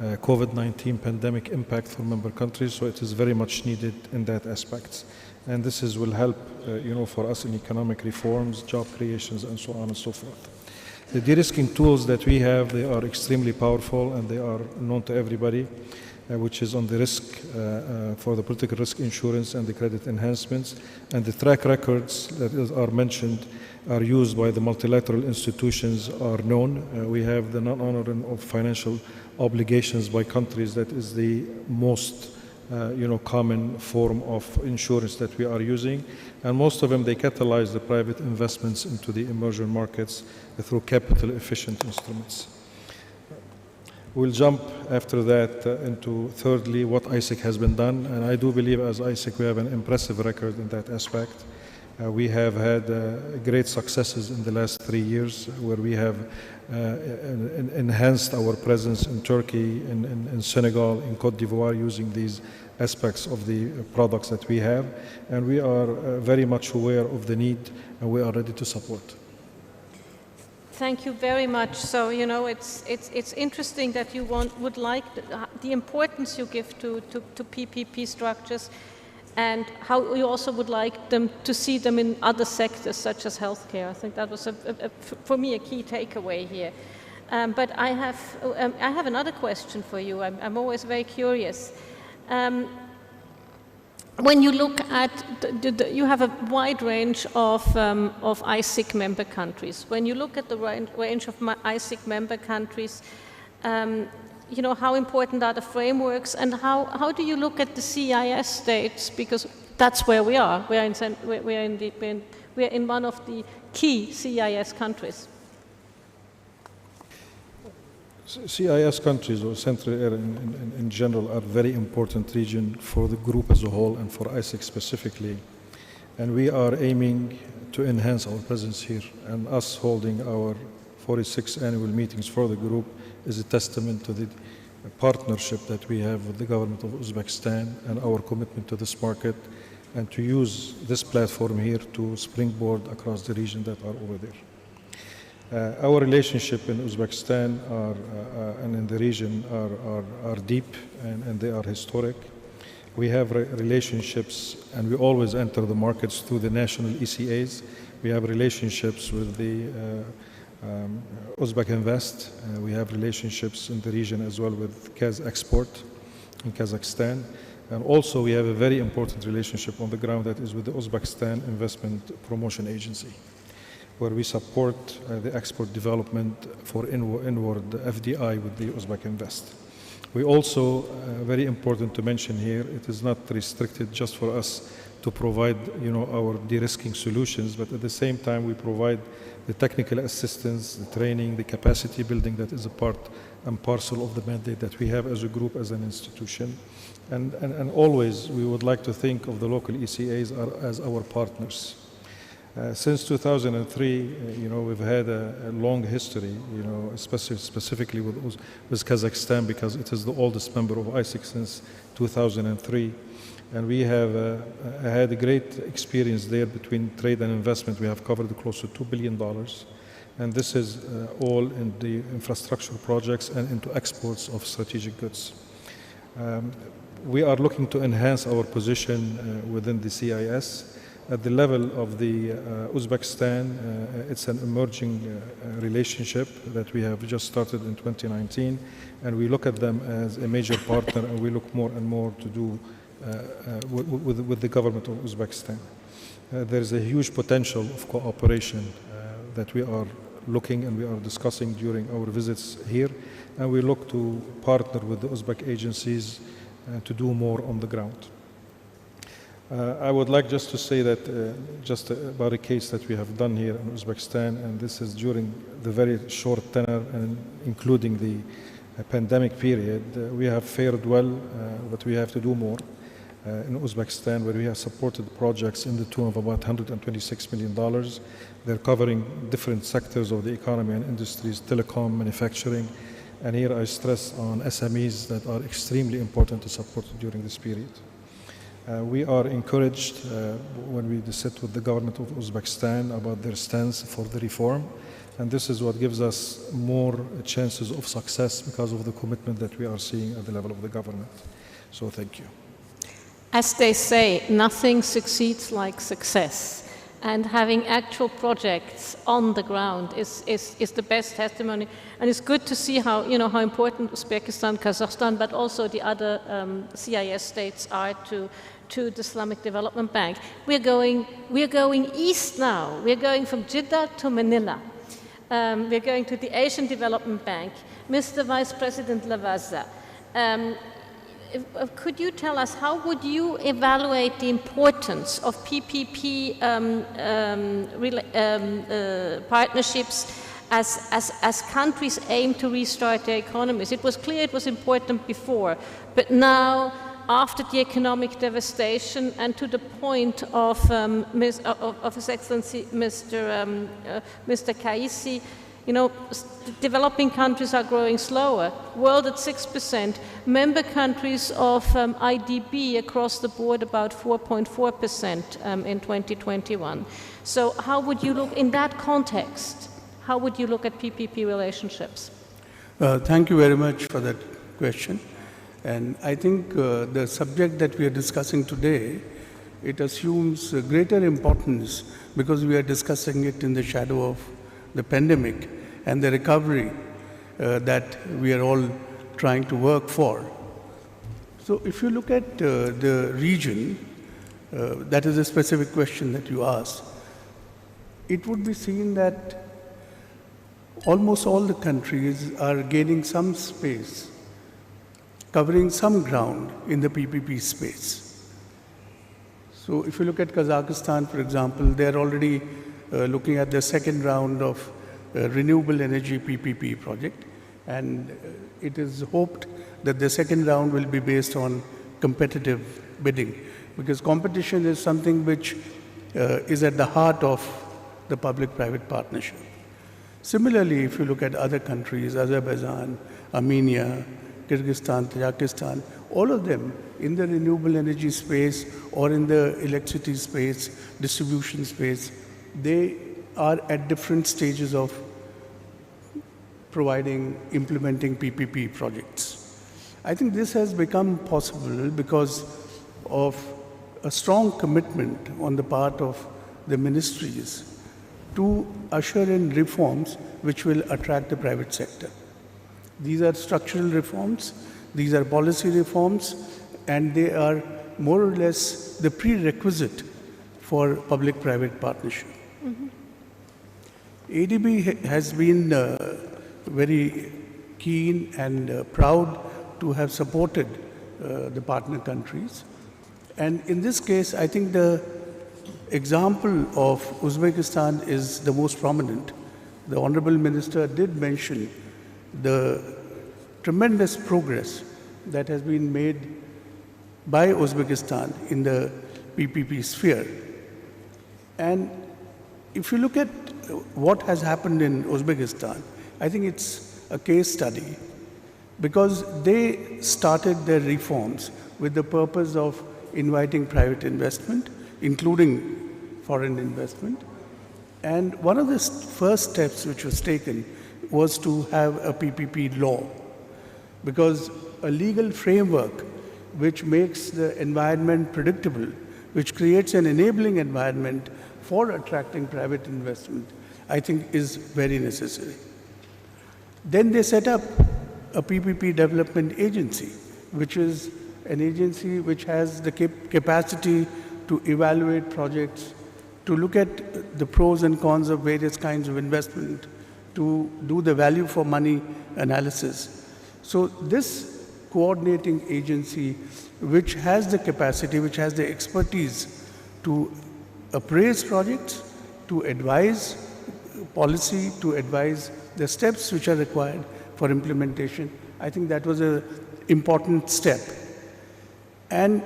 COVID-19 pandemic impact for member countries. So it is very much needed in that aspect. And this will help, for us in economic reforms, job creations, and so on and so forth. The de-risking tools that we have, they are extremely powerful and they are known to everybody, which is on the risk, for the political risk insurance and the credit enhancements. And the track records that are mentioned are used by the multilateral institutions are known. We have the non-honoring of financial obligations by countries. That is the most common form of insurance that we are using. And most of them, they catalyze the private investments into the emerging markets through capital efficient instruments. We'll jump after that into thirdly, what ICIEC has been done. And I do believe as ICIEC we have an impressive record in that aspect. We have had great successes in the last 3 years where we have enhanced our presence in Turkey, in Senegal, in Cote d'Ivoire using these aspects of the products that we have. And we are very much aware of the need and we are ready to support. Thank you very much. So, it's interesting that you would like the importance you give to PPP structures, and how you also would like them to see them in other sectors such as healthcare. I think that was, for me, a key takeaway here. But I have another question for you. I'm always very curious. When you look at, you have a wide range of ICIEC member countries. When you look at the range of ICIEC member countries, how important are the frameworks, and how do you look at the CIS states? Because that's where we are. We are in one of the key CIS countries. CIS countries, or Central Area in general, are a very important region for the group as a whole and for ICIEC specifically. And we are aiming to enhance our presence here. And us holding our 46th annual meetings for the group is a testament to the partnership that we have with the government of Uzbekistan and our commitment to this market, and to use this platform here to springboard across the region that are over there. Our relationship in Uzbekistan and in the region are deep and they are historic. We have relationships, and we always enter the markets through the national ECAs. We have relationships with the Uzbek Invest. We have relationships in the region as well with Kaz Export in Kazakhstan. And also we have a very important relationship on the ground that is with the Uzbekistan Investment Promotion Agency, where we support the export development for inward FDI with the Uzbek Invest. We also, very important to mention here, it is not restricted just for us to provide our de-risking solutions, but at the same time we provide the technical assistance, the training, the capacity building that is a part and parcel of the mandate that we have as a group, as an institution. And always we would like to think of the local ECAs as our partners. Since 2003, we've had a long history, specifically with Kazakhstan, because it is the oldest member of ICIEC since 2003. And we have had a great experience there between trade and investment. We have covered close to $2 billion. And this is all in the infrastructure projects and into exports of strategic goods. We are looking to enhance our position within the CIS. At the level of the Uzbekistan, it's an emerging relationship that we have just started in 2019, and we look at them as a major partner, and we look more and more to do with the government of Uzbekistan. There is a huge potential of cooperation that we are looking and we are discussing during our visits here. And we look to partner with the Uzbek agencies to do more on the ground. I would like just to say that just about a case that we have done here in Uzbekistan, and this is during the very short tenor and including the pandemic period. We have fared well, but we have to do more in Uzbekistan, where we have supported projects in the tune of about $126 million. They're covering different sectors of the economy and industries, telecom, manufacturing, and here I stress on SMEs that are extremely important to support during this period. We are encouraged when we sit with the government of Uzbekistan about their stance for the reform, and this is what gives us more chances of success because of the commitment that we are seeing at the level of the government. So thank you. As they say, nothing succeeds like success. And having actual projects on the ground is the best testimony. And it's good to see how, how important Uzbekistan, Kazakhstan, but also the other CIS states are to the Islamic Development Bank. We're going east now. We're going from Jeddah to Manila. We're going to the Asian Development Bank. Mr. Vice President Lavazza, could you tell us how would you evaluate the importance of PPP partnerships as countries aim to restart their economies? It was clear it was important before, but now, after the economic devastation and to the point of His Excellency Mr. Kaisi, developing countries are growing slower. World at 6%. Member countries of IDB across the board about 4.4% in 2021. So how would you look, in that context, how would you look at PPP relationships? Thank you very much for that question. And I think the subject that we are discussing today, it assumes greater importance because we are discussing it in the shadow of the pandemic and the recovery that we are all trying to work for. So if you look at the region, that is a specific question that you asked, it would be seen that almost all the countries are gaining some space, covering some ground in the PPP space. So if you look at Kazakhstan, for example, they're already looking at the second round of renewable energy PPP project, and it is hoped that the second round will be based on competitive bidding, because competition is something which is at the heart of the public-private partnership. Similarly, if you look at other countries, Azerbaijan, Armenia, Kyrgyzstan, Tajikistan, all of them in the renewable energy space or in the electricity space, distribution space, they are at different stages of implementing PPP projects. I think this has become possible because of a strong commitment on the part of the ministries to usher in reforms which will attract the private sector. These are structural reforms, these are policy reforms, and they are more or less the prerequisite for public-private partnership. Mm-hmm. ADB has been very keen and proud to have supported the partner countries. And in this case, I think the example of Uzbekistan is the most prominent. The Honorable Minister did mention the tremendous progress that has been made by Uzbekistan in the PPP sphere. And if you look at what has happened in Uzbekistan, I think it's a case study because they started their reforms with the purpose of inviting private investment, including foreign investment. And one of the first steps which was taken was to have a PPP law, because a legal framework which makes the environment predictable, which creates an enabling environment for attracting private investment, I think is very necessary. Then they set up a PPP development agency, which is an agency which has the capacity to evaluate projects, to look at the pros and cons of various kinds of investment to do the value for money analysis. So this coordinating agency, which has the capacity, which has the expertise to appraise projects, to advise policy, to advise the steps which are required for implementation, I think that was an important step. And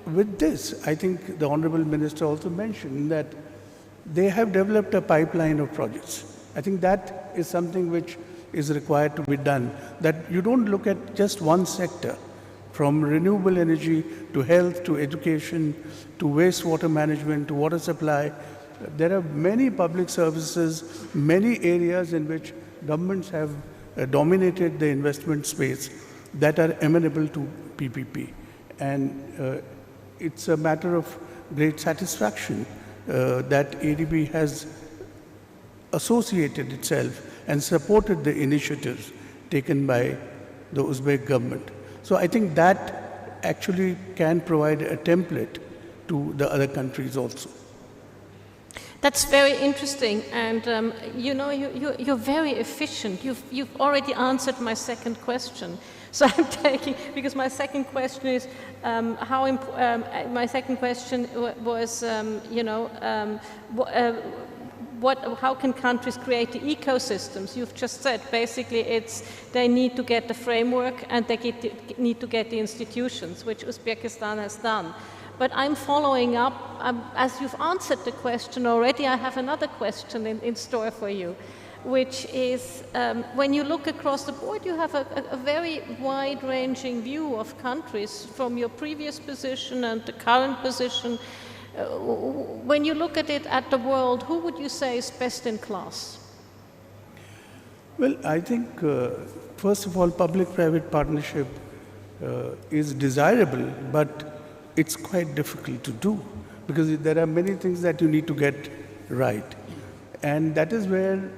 with this, I think the Honorable Minister also mentioned that they have developed a pipeline of projects. I think that is something which is required to be done, that you don't look at just one sector, from renewable energy to health to education to wastewater management to water supply. There are many public services, many areas in which governments have dominated the investment space that are amenable to PPP. And it's a matter of great satisfaction that ADB has associated itself and supported the initiatives taken by the Uzbek government. So I think that actually can provide a template to the other countries also. That's very interesting, and you know, you're very efficient. You've already answered my second question. So I'm taking, because my second question is my second question was, you know, how can countries create the ecosystems? You've just said basically they need to get the framework and they need to get the institutions, which Uzbekistan has done. But I'm following up, as you've answered the question already, I have another question in store for you, which is when you look across the board, you have a very wide-ranging view of countries from your previous position and the current position. When you look at it at the world, who would you say is best in class? Well, I think, first of all, public-private partnership is desirable, but it's quite difficult to do because there are many things that you need to get right. And that is where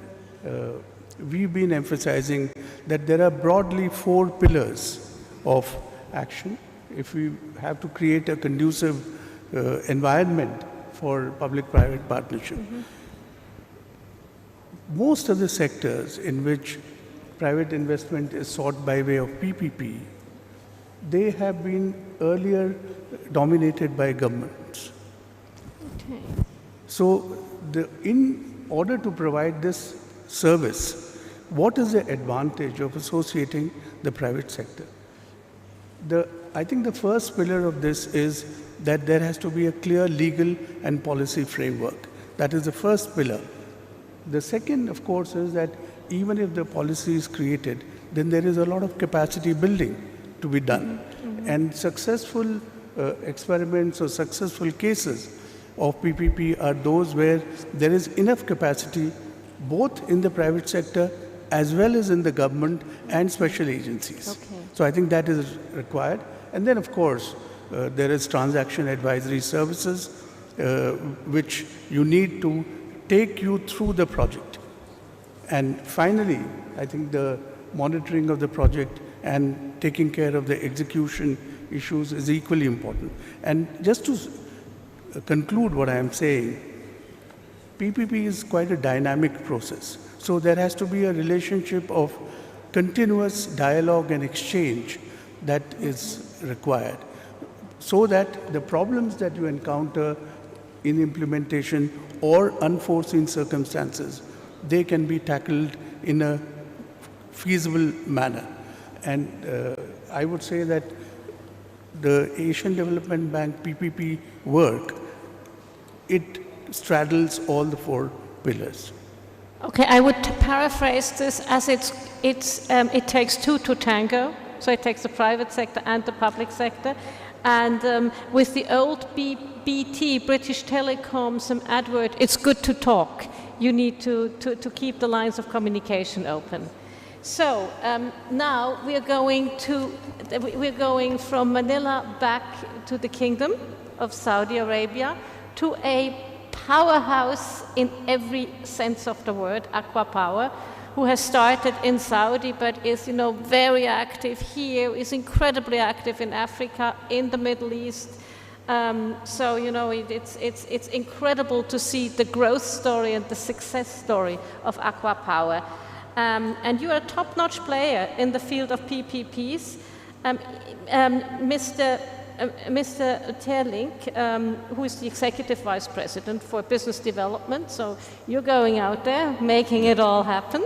we've been emphasizing that there are broadly 4 pillars of action. If we have to create a conducive environment for public-private partnership. Mm-hmm. Most of the sectors in which private investment is sought by way of PPP, they have been earlier dominated by governments. Okay. So in order to provide this service, what is the advantage of associating the private sector? I think the first pillar of this is that there has to be a clear legal and policy framework. That is the first pillar. The second, of course, is that even if the policy is created, then there is a lot of capacity building to be done. Mm-hmm. And successful experiments or successful cases of PPP are those where there is enough capacity both in the private sector as well as in the government and special agencies. Okay. So I think that is required. And then, of course, there is transaction advisory services, which you need to take you through the project. And finally, I think the monitoring of the project and taking care of the execution issues is equally important. And just to conclude what I am saying, PPP is quite a dynamic process. So there has to be a relationship of continuous dialogue and exchange that is required, so that the problems that you encounter in implementation or unforeseen circumstances, they can be tackled in a feasible manner. And I would say that the Asian Development Bank PPP work, it straddles all the 4 pillars. Okay, I would paraphrase this as it takes 2 to tango. So it takes the private sector and the public sector. And with the old BT, British Telecom, some advert, it's good to talk. You need to keep the lines of communication open. So now we're going from Manila back to the Kingdom of Saudi Arabia, to a powerhouse in every sense of the word, Aqua Power, who has started in Saudi but is, very active here, is incredibly active in Africa, in the Middle East. So, it's incredible to see the growth story and the success story of Aqua Power. and you are a top-notch player in the field of PPPs. Mr. Terlink, who is the Executive Vice President for Business Development, so you're going out there, making it all happen.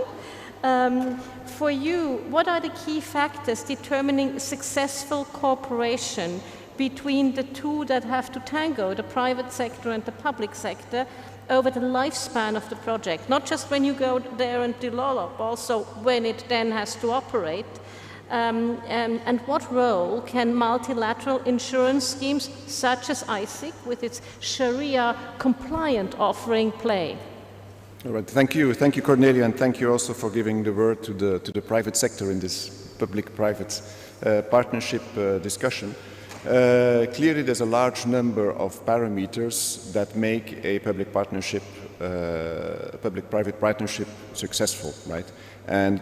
For you, what are the key factors determining successful cooperation between the two that have to tango, the private sector and the public sector, over the lifespan of the project? Not just when you go there and develop, also when it then has to operate. And what role can multilateral insurance schemes such as ICIEC with its Sharia-compliant offering play? All right, thank you, Cornelia, and thank you also for giving the word to the private sector in this public-private partnership discussion. Clearly, there's a large number of parameters that make a public-private partnership successful, right? And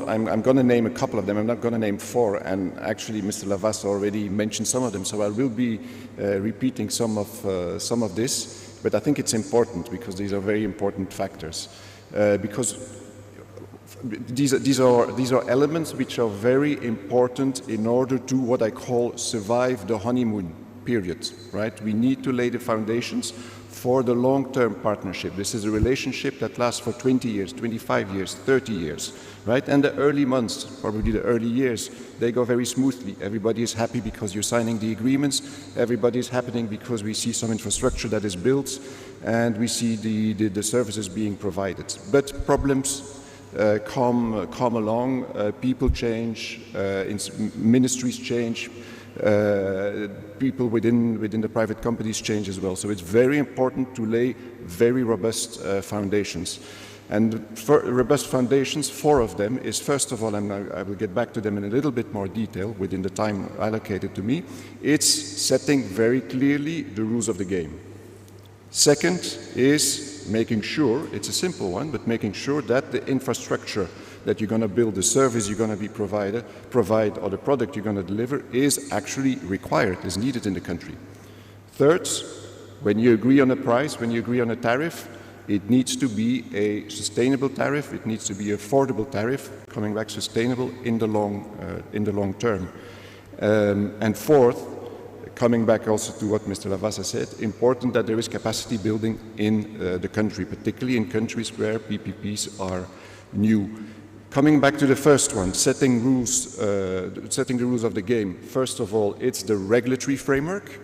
I'm going to name a couple of them. I'm not going to name four, and actually Mr. Lavas already mentioned some of them, so I will be repeating some of this. But I think it's important because these are very important factors. Because these are elements which are very important in order to what I call survive the honeymoon period, right? We need to lay the foundations for the long-term partnership. This is a relationship that lasts for 20 years, 25 years, 30 years, right? And the early months, probably the early years, they go very smoothly. Everybody is happy because you're signing the agreements. Everybody is happening because we see some infrastructure that is built and we see the services being provided. But problems come along, people change, ministries change, people within the private companies change as well. So it's very important to lay very robust foundations. And for robust foundations, four of them is, first of all, and I will get back to them in a little bit more detail within the time allocated to me, it's setting very clearly the rules of the game. Second is making sure, it's a simple one, but making sure that the infrastructure that you're going to build, the service you're going to be provide, or the product you're going to deliver is actually required, is needed in the country. Third, when you agree on a price, when you agree on a tariff, it needs to be a sustainable tariff, it needs to be an affordable tariff, coming back sustainable in the long term. And fourth, coming back also to what Mr. Lavasa said, important that there is capacity building in the country, particularly in countries where PPPs are new. Coming back to the first one, setting the rules of the game. First of all, it's the regulatory framework.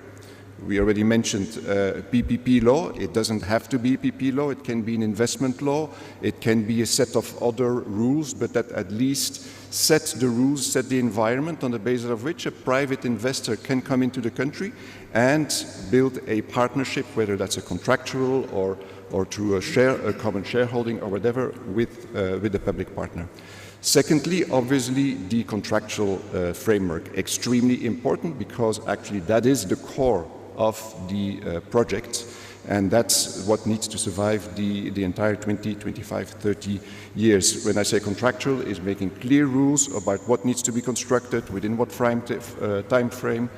We already mentioned PPP law. It doesn't have to be PPP law. It can be an investment law. It can be a set of other rules, but that at least set the rules, set the environment on the basis of which a private investor can come into the country and build a partnership, whether that's a contractual or through a common shareholding or whatever with the public partner. Secondly, obviously, the contractual framework, extremely important because actually that is the core of the project, and that's what needs to survive the entire 20, 25, 30 years. When I say contractual, is making clear rules about what needs to be constructed, within what time frame,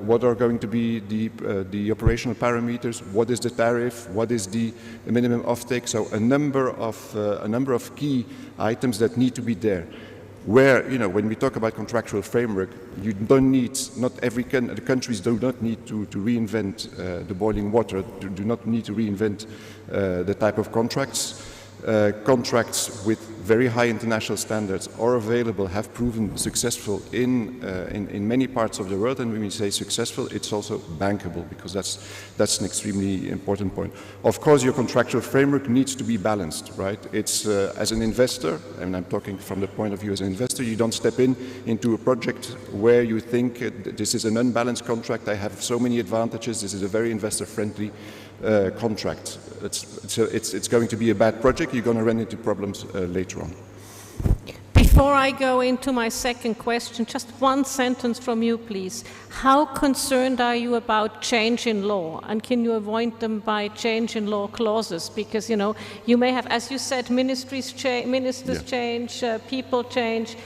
what are going to be the operational parameters, what is the tariff, what is the minimum offtake. So a number of key items that need to be there. Where, you know, when we talk about contractual framework, you don't need, the countries do not need to reinvent the boiling water, do not need to reinvent the type of contracts. Contracts with very high international standards are available, have proven successful in many parts of the world, and when we say successful, it's also bankable, because that's an extremely important point. Of course, your contractual framework needs to be balanced, right? It's as an investor, and I'm talking from the point of view as an investor, you don't step into a project where you think this is an unbalanced contract, I have so many advantages, this is a very investor-friendly contract. It's going to be a bad project, you're going to run into problems later on. Before I go into my second question, just one sentence from you, please. How concerned are you about change in law, and can you avoid them by change in law clauses? Because, you know, you may have, as you said, ministers change, people change,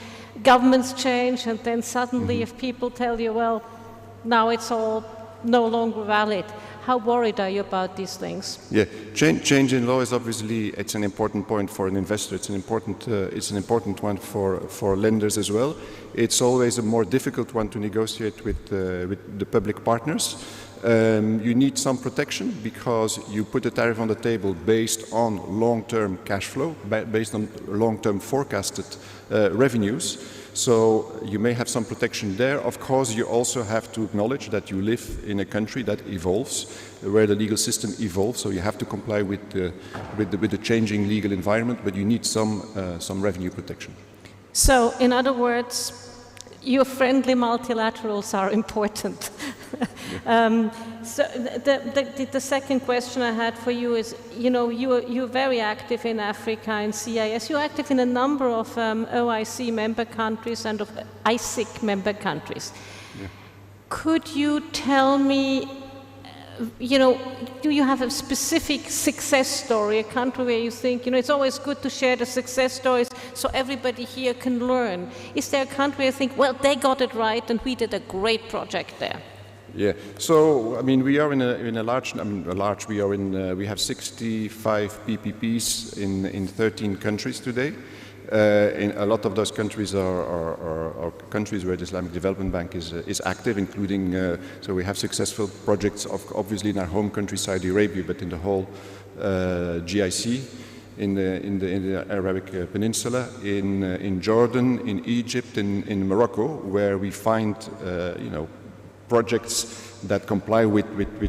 governments change, and then suddenly if people tell you, well, now it's all no longer valid. How worried are you about these things? Yeah, change in law is obviously, it's an important point for an investor. It's an important one for lenders as well. It's always a more difficult one to negotiate with the public partners. You need some protection because you put a tariff on the table based on long-term cash flow, based on long-term forecasted revenues. So you may have some protection there. Of course, you also have to acknowledge that you live in a country that evolves, where the legal system evolves. So you have to comply with the changing legal environment, but you need some revenue protection. So, in other words, your friendly multilaterals are important. So the second question I had for you is, you know, you're very active in Africa and CIS. You're active in a number of OIC member countries and of ICIEC member countries. Yeah. Could you tell me, you know, do you have a specific success story, a country where you think, you know, it's always good to share the success stories so everybody here can learn? Is there a country where you think, well, they got it right and we did a great project there? Yeah, so I mean, we are in a large. We have 65 PPPs in 13 countries today. In a lot of those countries are countries where the Islamic Development Bank is active, including. So we have successful projects, obviously in our home country, Saudi Arabia, but in the whole GIC, in the Arabic Peninsula, in Jordan, in Egypt, in Morocco, where we find projects that comply with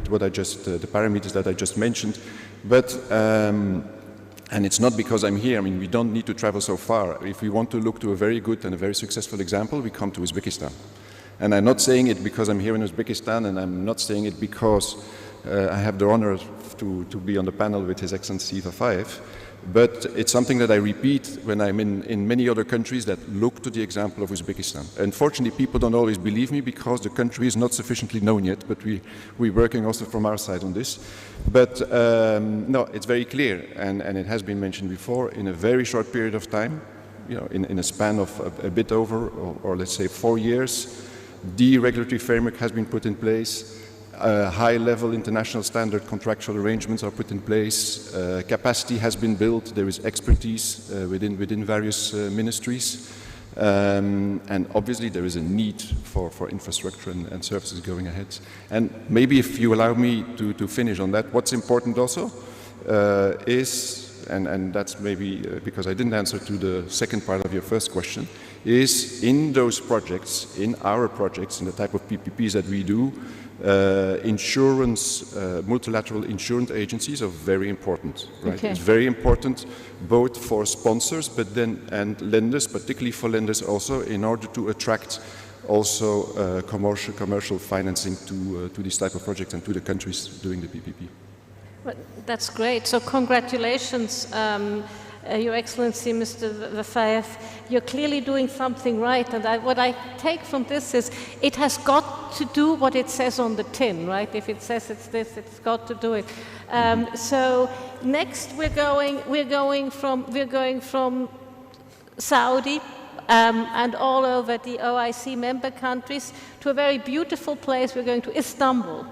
what I just, the parameters that I just mentioned. But, and it's not because I'm here, I mean, we don't need to travel so far. If we want to look to a very good and a very successful example, we come to Uzbekistan. And I'm not saying it because I'm here in Uzbekistan, and I'm not saying it because I have the honor to be on the panel with His Excellency Vafayev. But it's something that I repeat when I'm in many other countries that look to the example of Uzbekistan. Unfortunately, people don't always believe me because the country is not sufficiently known yet, but we're working also from our side on this. But no, it's very clear, and it has been mentioned before, in a very short period of time, you know, in a span of a bit over, or let's say 4 years, the regulatory framework has been put in place. High-level international standard contractual arrangements are put in place. Capacity has been built. There is expertise within various ministries. And obviously there is a need for infrastructure and services going ahead. And maybe if you allow me to finish on that, what's important also is, and that's maybe because I didn't answer to the second part of your first question, is in those projects, in our projects, in the type of PPPs that we do, multilateral insurance agencies are very important, right? Okay. It's very important both for sponsors, and lenders, particularly for lenders also, in order to attract also commercial financing to this type of projects and to the countries doing the PPP. Well, that's great. So congratulations, Your Excellency, Mr. Vafayev. You're clearly doing something right, and what I take from this is it has got to do what it says on the tin, right? If it says it's this, it's got to do it. So next we're going from Saudi and all over the OIC member countries to a very beautiful place. We're going to Istanbul.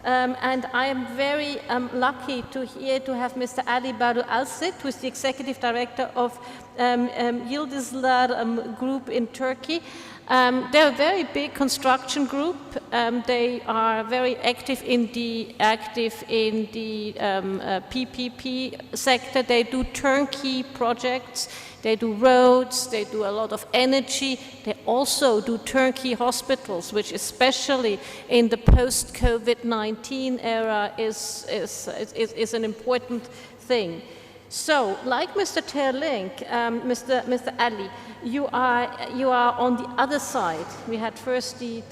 And I am very lucky to have Mr. Ali Baru Alsit, who is the Executive Director of Yıldızlar Group in Turkey. They're a very big construction group. They are very active in the PPP sector. They do turnkey projects. They do roads, they do a lot of energy. They also do turnkey hospitals, which especially in the post-COVID-19 era is an important thing. So, like Mr. Terlink, Mr. Ali, you are on the other side. We had first the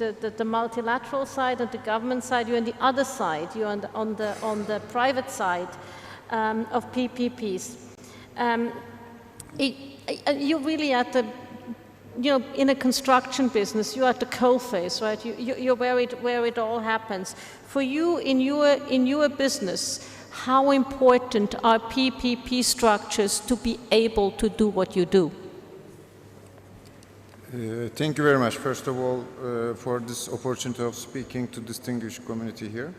multilateral side and the government side. You're on the other side. You're on the private side of PPPs. You're really at the, in a construction business, you're at the coalface, right? You're where it all happens. For you, in your business, how important are PPP structures to be able to do what you do? Thank you very much, first of all, for this opportunity of speaking to distinguished community here.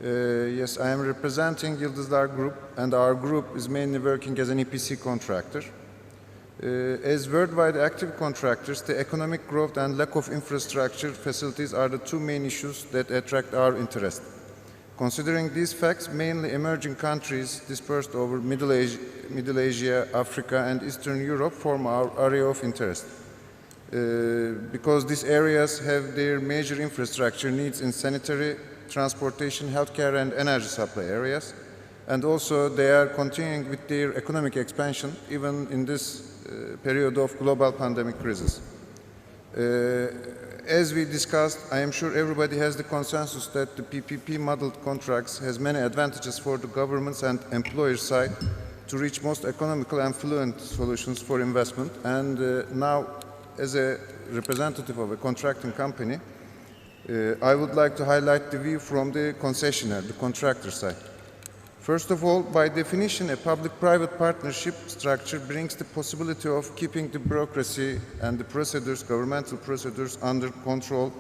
Yes, I am representing Yıldızlar Group, and our group is mainly working as an EPC contractor. As worldwide active contractors, the economic growth and lack of infrastructure facilities are the two main issues that attract our interest. Considering these facts, mainly emerging countries dispersed over Middle Asia, Africa, and Eastern Europe form our area of interest. Because these areas have their major infrastructure needs in sanitary, transportation, healthcare, and energy supply areas, and also they are continuing with their economic expansion even in this period of global pandemic crisis. As we discussed, I am sure everybody has the consensus that the PPP modeled contracts has many advantages for the governments and employer side to reach most economical and fluent solutions for investment. And now, as a representative of a contracting company, I would like to highlight the view from the concessionaire, the contractor side. First of all, by definition, a public-private partnership structure brings the possibility of keeping the bureaucracy and the procedures, governmental procedures, under control,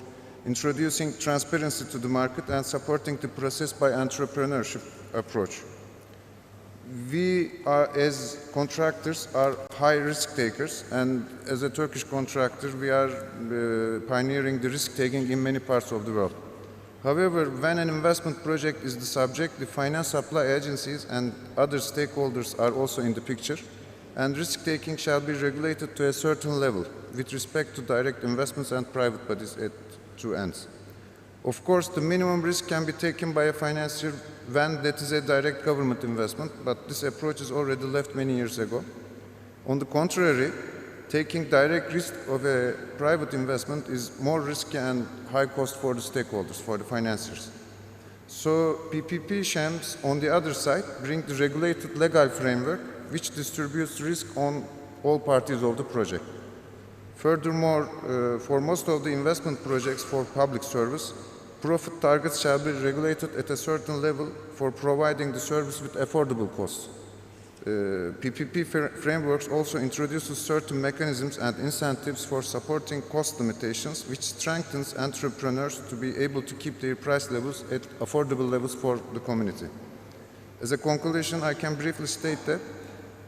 introducing transparency to the market and supporting the process by entrepreneurship approach. We are, as contractors, are high risk takers, and as a Turkish contractor, we are pioneering the risk taking in many parts of the world. However, when an investment project is the subject, the finance supply agencies and other stakeholders are also in the picture, and risk taking shall be regulated to a certain level with respect to direct investments and private bodies at two ends. Of course, the minimum risk can be taken by a financier when that is a direct government investment, but this approach is already left many years ago. On the contrary, taking direct risk of a private investment is more risky and high cost for the stakeholders, for the financiers. So PPP schemes, on the other side, bring the regulated legal framework which distributes risk on all parties of the project. Furthermore, for most of the investment projects for public service, profit targets shall be regulated at a certain level for providing the service with affordable costs. PPP frameworks also introduces certain mechanisms and incentives for supporting cost limitations, which strengthens entrepreneurs to be able to keep their price levels at affordable levels for the community. As a conclusion, I can briefly state that,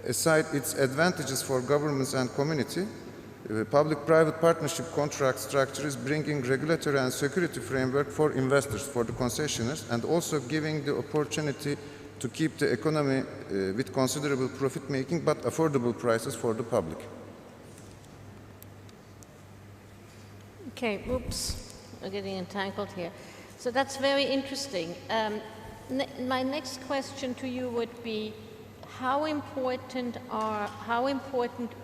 aside its advantages for governments and community, the public-private partnership contract structure is bringing regulatory and security framework for investors, for the concessionaires, and also giving the opportunity to keep the economy with considerable profit-making but affordable prices for the public. Okay, oops, we're getting entangled here. So that's very interesting. My next question to you would be, how important,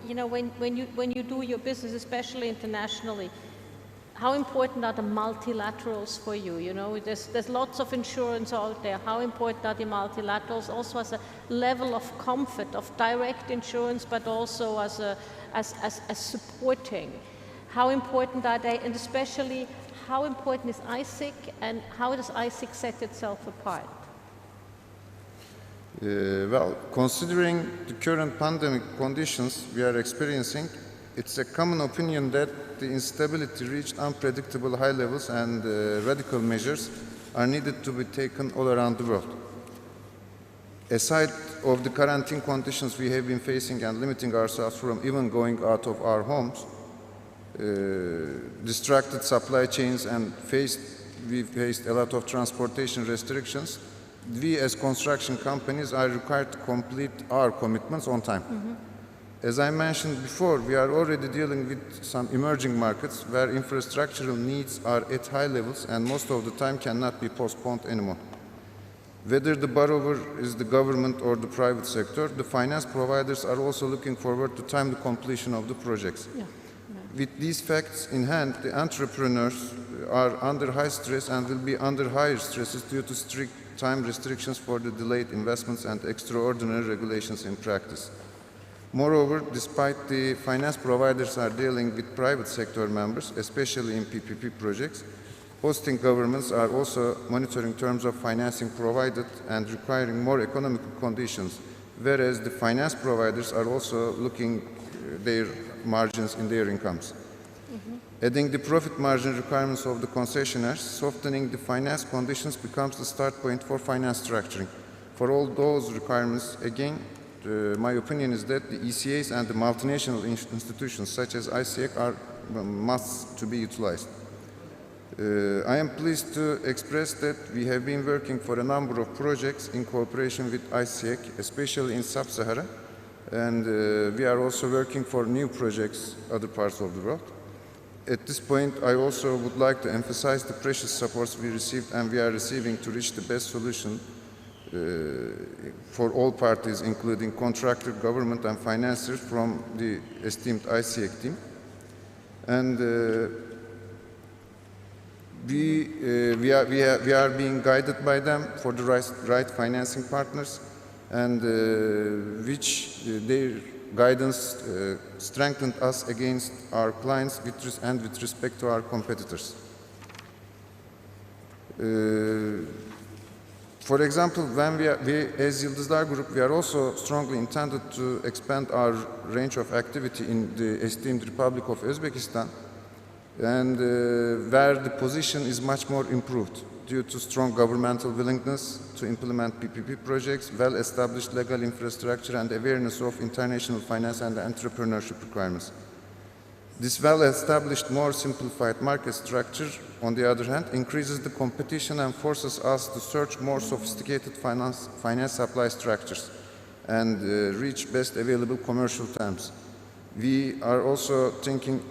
you know, when you do your business, especially internationally, how important are the multilaterals for you? You know, there's lots of insurance out there. How important are the multilaterals also as a level of comfort of direct insurance, but also as supporting? How important are they, and especially how important is ICIEC, and how does ICIEC set itself apart? Well, considering the current pandemic conditions we are experiencing, it's a common opinion that the instability reached unpredictable high levels and radical measures are needed to be taken all around the world. Aside of the quarantine conditions we have been facing and limiting ourselves from even going out of our homes, distracted supply chains, and we faced a lot of transportation restrictions, we as construction companies are required to complete our commitments on time. Mm-hmm. As I mentioned before, we are already dealing with some emerging markets where infrastructural needs are at high levels and most of the time cannot be postponed anymore. Whether the borrower is the government or the private sector, the finance providers are also looking forward to time the completion of the projects. Yeah. With these facts in hand, the entrepreneurs are under high stress and will be under higher stresses due to strict time restrictions for the delayed investments and extraordinary regulations in practice. Moreover, despite the finance providers are dealing with private sector members, especially in PPP projects, hosting governments are also monitoring terms of financing provided and requiring more economical conditions, whereas the finance providers are also looking their margins in their incomes. Mm-hmm. Adding the profit margin requirements of the concessionaires, softening the finance conditions becomes the start point for finance structuring. For all those requirements, again, my opinion is that the ECAs and the multinational institutions such as ICIEC are must to be utilized. I am pleased to express that we have been working for a number of projects in cooperation with ICIEC, especially in Sub-Sahara, and we are also working for new projects in other parts of the world. At this point, I also would like to emphasize the precious supports we received and we are receiving to reach the best solution for all parties, including contractor, government, and financiers from the esteemed ICIEC team. And we are being guided by them for the right financing partners, and which their guidance strengthened us against our clients and with respect to our competitors. For example, when we as Yıldızlar Group, we are also strongly intended to expand our range of activity in the esteemed Republic of Uzbekistan, and where the position is much more improved due to strong governmental willingness to implement PPP projects, well-established legal infrastructure, and awareness of international finance and entrepreneurship requirements. This well-established, more simplified market structure, on the other hand, increases the competition and forces us to search more sophisticated finance supply structures and reach best available commercial terms. We are also thinking,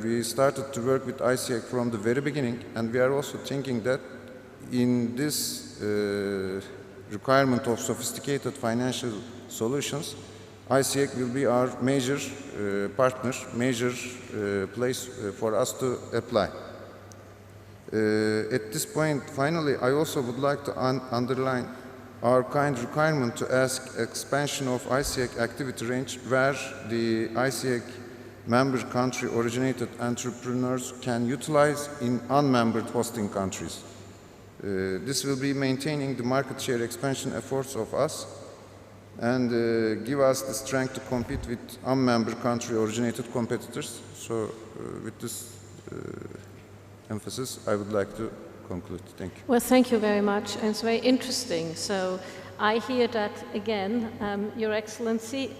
we started to work with ICIEC from the very beginning, and we are also thinking that in this requirement of sophisticated financial solutions, ICIEC will be our major partner, major place for us to apply. At this point, finally, I also would like to underline our kind requirement to ask expansion of ICIEC activity range where the ICIEC member country originated entrepreneurs can utilize in unmembered hosting countries. This will be maintaining the market share expansion efforts of us and give us the strength to compete with unmember country originated competitors. So with this emphasis, I would like to conclude. Thank you. Well, thank you very much. And it's very interesting. So I hear that again, Your Excellency,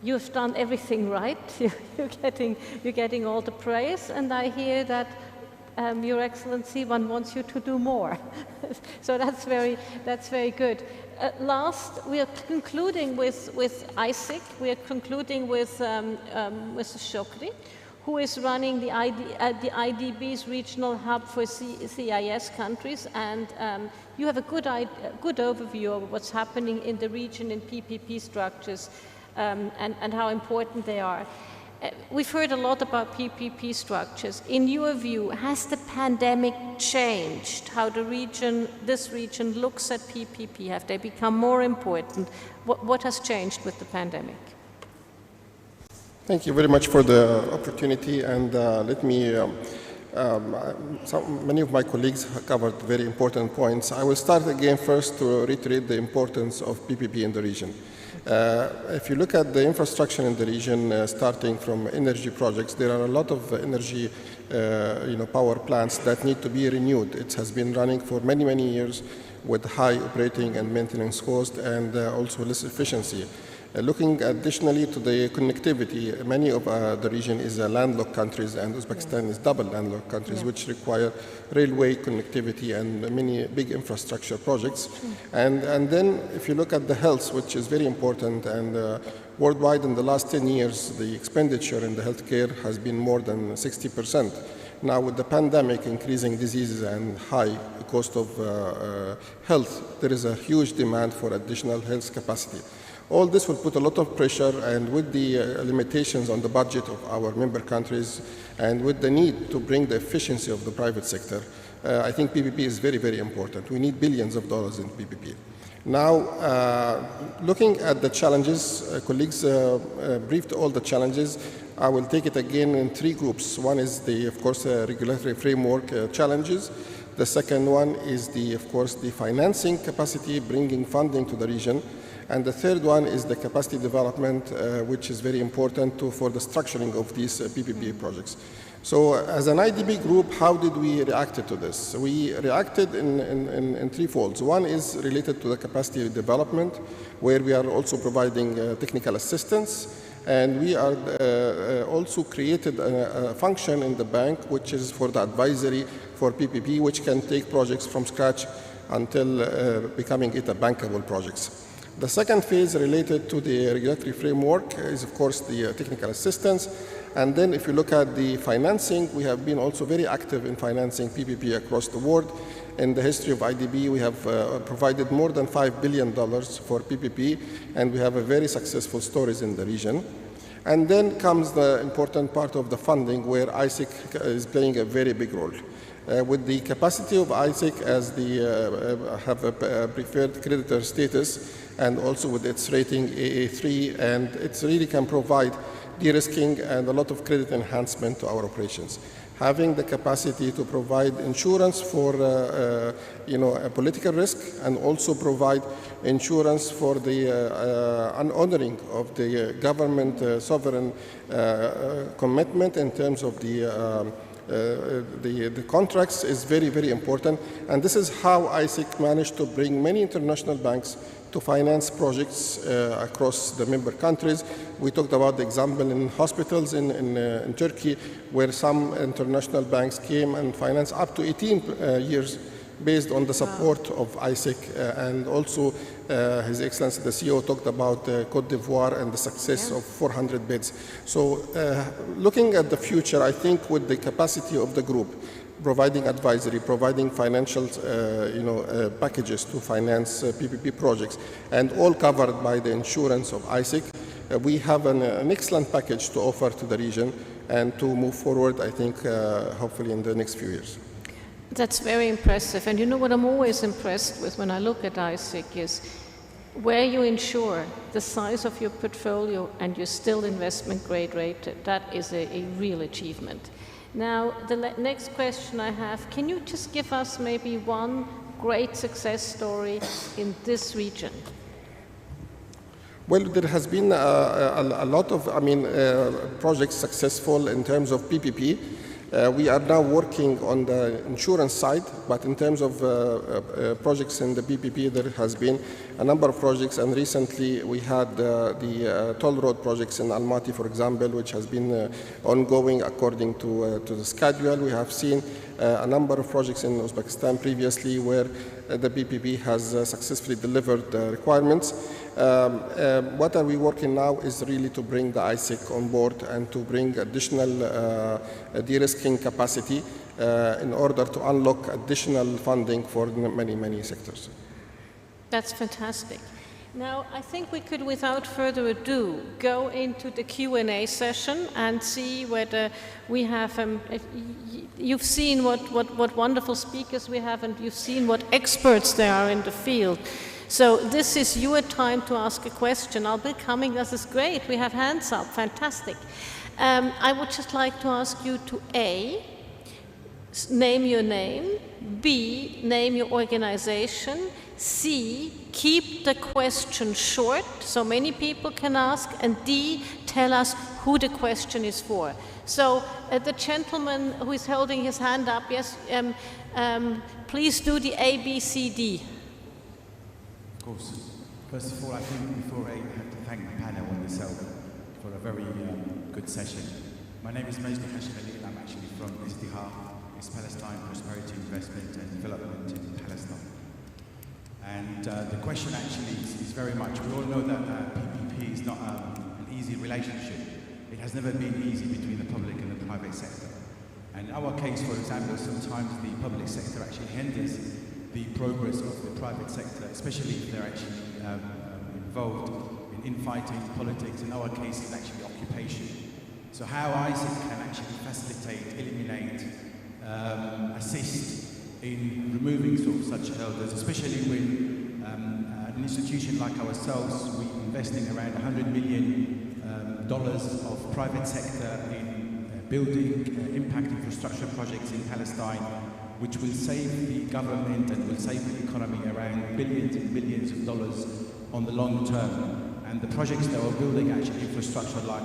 you've done everything right. You're getting all the praise, and I hear that Your Excellency, one wants you to do more. So that's very good. Last, we are concluding with ICIEC. We are concluding with Mr. Shokri, who is running the IDB's regional hub for CIS countries, and you have a good overview of what's happening in the region in PPP structures and how important they are. We've heard a lot about PPP structures. In your view, has the pandemic changed how this region looks at PPP? Have they become more important? What has changed with the pandemic? Thank you very much for the opportunity, and let me, many of my colleagues have covered very important points. I will start again first to reiterate the importance of PPP in the region. If you look at the infrastructure in the region, starting from energy projects, there are a lot of energy power plants that need to be renewed. It has been running for many, many years with high operating and maintenance cost and also less efficiency. Looking additionally to the connectivity, many of the region is landlocked countries, and Uzbekistan is double landlocked countries, which require railway connectivity and many big infrastructure projects. And then if you look at the health, which is very important, and worldwide in the last 10 years, the expenditure in the healthcare has been more than 60%. Now with the pandemic, increasing diseases and high cost of health, there is a huge demand for additional health capacity. All this will put a lot of pressure, and with the limitations on the budget of our member countries and with the need to bring the efficiency of the private sector, I think PPP is very, very important. We need billions of dollars in PPP. Now, looking at the challenges, colleagues briefed all the challenges. I will take it again in three groups. One is of course, regulatory framework challenges. The second one is of course, the financing capacity, bringing funding to the region. And the third one is the capacity development, which is very important for the structuring of these PPP projects. So as an IDB group, how did we react to this? We reacted in three folds. One is related to the capacity development, where we are also providing technical assistance. And we are also created a function in the bank, which is for the advisory for PPP, which can take projects from scratch until becoming it a bankable projects. The second phase related to the regulatory framework is, of course, the technical assistance. And then if you look at the financing, we have been also very active in financing PPP across the world. In the history of IDB, we have provided more than $5 billion for PPP, and we have a very successful stories in the region. And then comes the important part of the funding, where ICIEC is playing a very big role. With the capacity of ICIEC as the have a preferred creditor status, and also with its rating AA3, and it really can provide de-risking and a lot of credit enhancement to our operations. Having the capacity to provide insurance for a political risk, and also provide insurance for the unhonoring of the government sovereign commitment in terms of the contracts is very, very important. And this is how ICIEC managed to bring many international banks to finance projects across the member countries. We talked about the example in hospitals in Turkey, where some international banks came and financed up to 18 years based on the support of ICIEC. And also His Excellency the CEO talked about Cote d'Ivoire and the success of 400 beds. So looking at the future, I think with the capacity of the group, providing advisory, providing financial packages to finance PPP projects, and all covered by the insurance of ICIEC, we have an excellent package to offer to the region and to move forward, I think, hopefully in the next few years. That's very impressive. And you know what I'm always impressed with when I look at ICIEC is where you insure the size of your portfolio and you're still investment grade rated. That is a real achievement. Now, the next question I have, can you just give us maybe one great success story in this region? Well, there has been a lot of, projects successful in terms of PPP. We are now working on the insurance side, but in terms of projects in the PPP, there has been a number of projects, and recently we had the toll road projects in Almaty, for example, which has been ongoing according to the schedule. We have seen a number of projects in Uzbekistan previously where the PPP has successfully delivered the requirements. What are we working now is really to bring the ICIEC on board and to bring additional de-risking capacity in order to unlock additional funding for many, many sectors. That's fantastic. Now, I think we could, without further ado, go into the Q&A session and see whether we have, you've seen what wonderful speakers we have, and you've seen what experts there are in the field. So this is your time to ask a question. I'll be coming, this is great, we have hands up, fantastic. I would just like to ask you to A, name your name, B, name your organization, C, keep the question short so many people can ask, and D, tell us who the question is for. So the gentleman who is holding his hand up, yes, please do the A, B, C, D. Of course. First of all, I think before I have to thank the panel and yourself for a very good session. My name is Majdi Hashkali, and I'm actually from Istihar. It's Palestine Prosperity Investment and Development in Palestine. And the question actually is very much, we all know that PPP is not an easy relationship. It has never been easy between the public and the private sector. And in our case, for example, sometimes the public sector actually hinders the progress of the private sector, especially if they're actually involved in infighting, politics. In our case, it's actually occupation. So how ICIEC can actually facilitate, eliminate, assist in removing such hurdles, especially when an institution like ourselves, we're investing around $100 million of private sector in building impact infrastructure projects in Palestine, which will save the government and will save the economy around billions and billions of dollars on the long term. And the projects that we're building actually infrastructure like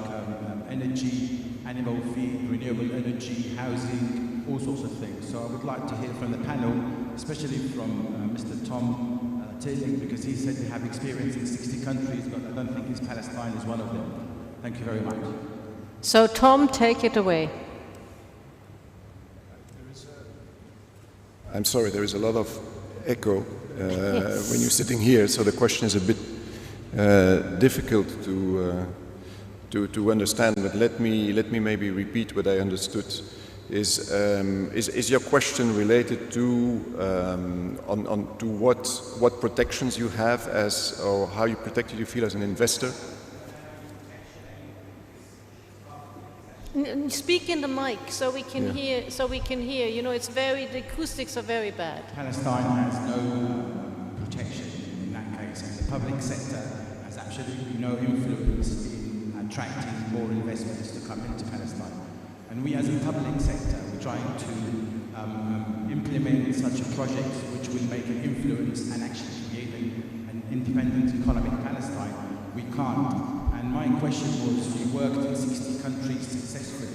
energy, animal feed, renewable energy, housing, all sorts of things. So I would like to hear from the panel, especially from Mr. Tom Taylor, because he said they have experience in 60 countries, but I don't think Palestine is one of them. Thank you very much. So Tom, take it away. I'm sorry, there is a lot of echo when you're sitting here, so the question is a bit difficult to understand. But let me maybe repeat what I understood. Is your question related to to what protections you have as, or how you protected you feel as an investor? Speak in the mic so we can hear. So we can hear. You know, the acoustics are very bad. Palestine has no protection in that case, and the public sector has absolutely no influence in attracting more investments to come into Palestine. And we, as a public sector, we're trying to implement such a project which will make an influence and actually create an independent economy in Palestine. We can't. And my question was, you worked in 60 countries successfully.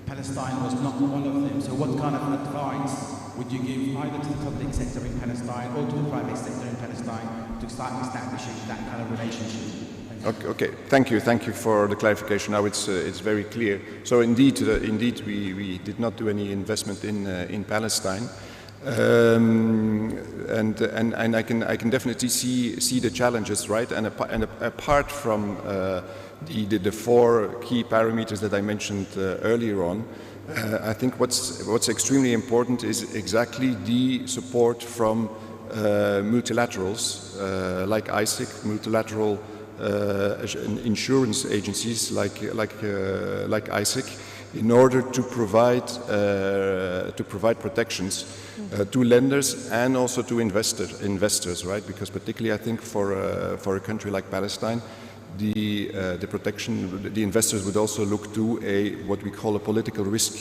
Palestine was not one of them. So what kind of advice would you give either to the public sector in Palestine or to the private sector in Palestine to start establishing that kind of relationship? Okay, thank you for the clarification. Now it's very clear. So indeed, we did not do any investment in Palestine. And I can definitely see the challenges, right? And apart from the four key parameters that I mentioned earlier on, I think what's extremely important is exactly the support from multilaterals like ICIEC, multilateral insurance agencies like ICIEC, in order to provide protections to lenders and also to investors, right? Because particularly, I think for a country like Palestine, the protection, the investors would also look to what we call a political risk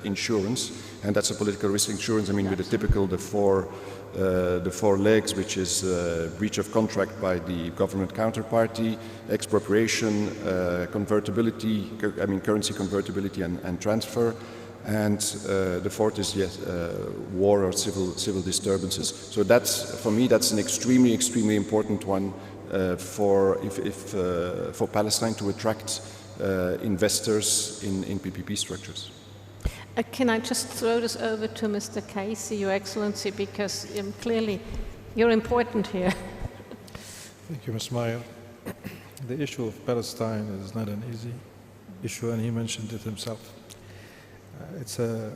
insurance, and that's a political risk insurance. I mean, with the typical the four legs, which is breach of contract by the government counterparty, expropriation, convertibility, I mean currency convertibility and transfer, and the fourth is war or civil disturbances. So that's, for me, that's an extremely important one for Palestine to attract investors in PPP structures. Can I just throw this over to Mr. Casey, Your Excellency, because clearly you're important here. Thank you, Ms. Meyer. The issue of Palestine is not an easy issue, and he mentioned it himself. It's the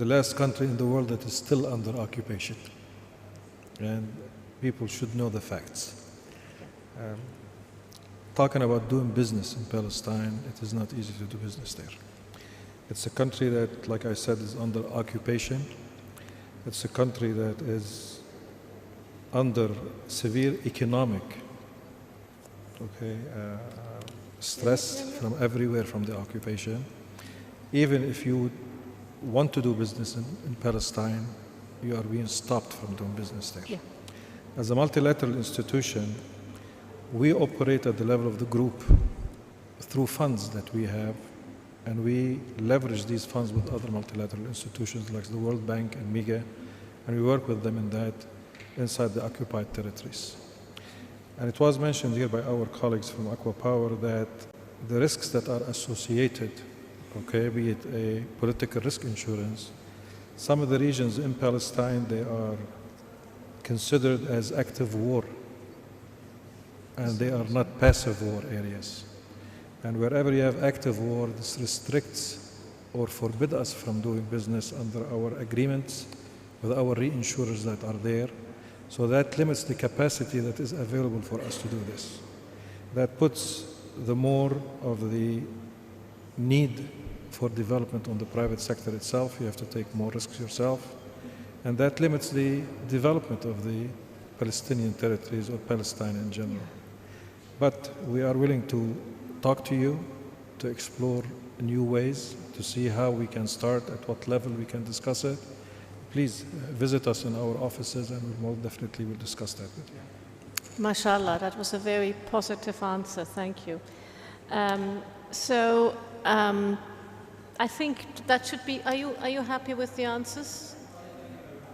last country in the world that is still under occupation, and people should know the facts. Talking about doing business in Palestine, it is not easy to do business there. It's a country that, like I said, is under occupation. It's a country that is under severe economic stress from everywhere from the occupation. Even if you want to do business in Palestine, you are being stopped from doing business there. Yeah. As a multilateral institution, we operate at the level of the group through funds that we have, and we leverage these funds with other multilateral institutions like the World Bank and MIGA, and we work with them in that inside the occupied territories. And it was mentioned here by our colleagues from Aqua Power that the risks that are associated, be it a political risk insurance, some of the regions in Palestine, they are considered as active war, and they are not passive war areas. And wherever you have active war, this restricts or forbids us from doing business under our agreements with our reinsurers that are there. So that limits the capacity that is available for us to do this. That puts the more of the need for development on the private sector itself. You have to take more risks yourself. And that limits the development of the Palestinian territories or Palestine in general. But we are willing to talk to you, to explore new ways, to see how we can start, at what level we can discuss it. Please visit us in our offices, and we most definitely will discuss that with you. Mashallah, that was a very positive answer. Thank you. I think that should be, are you happy with the answers?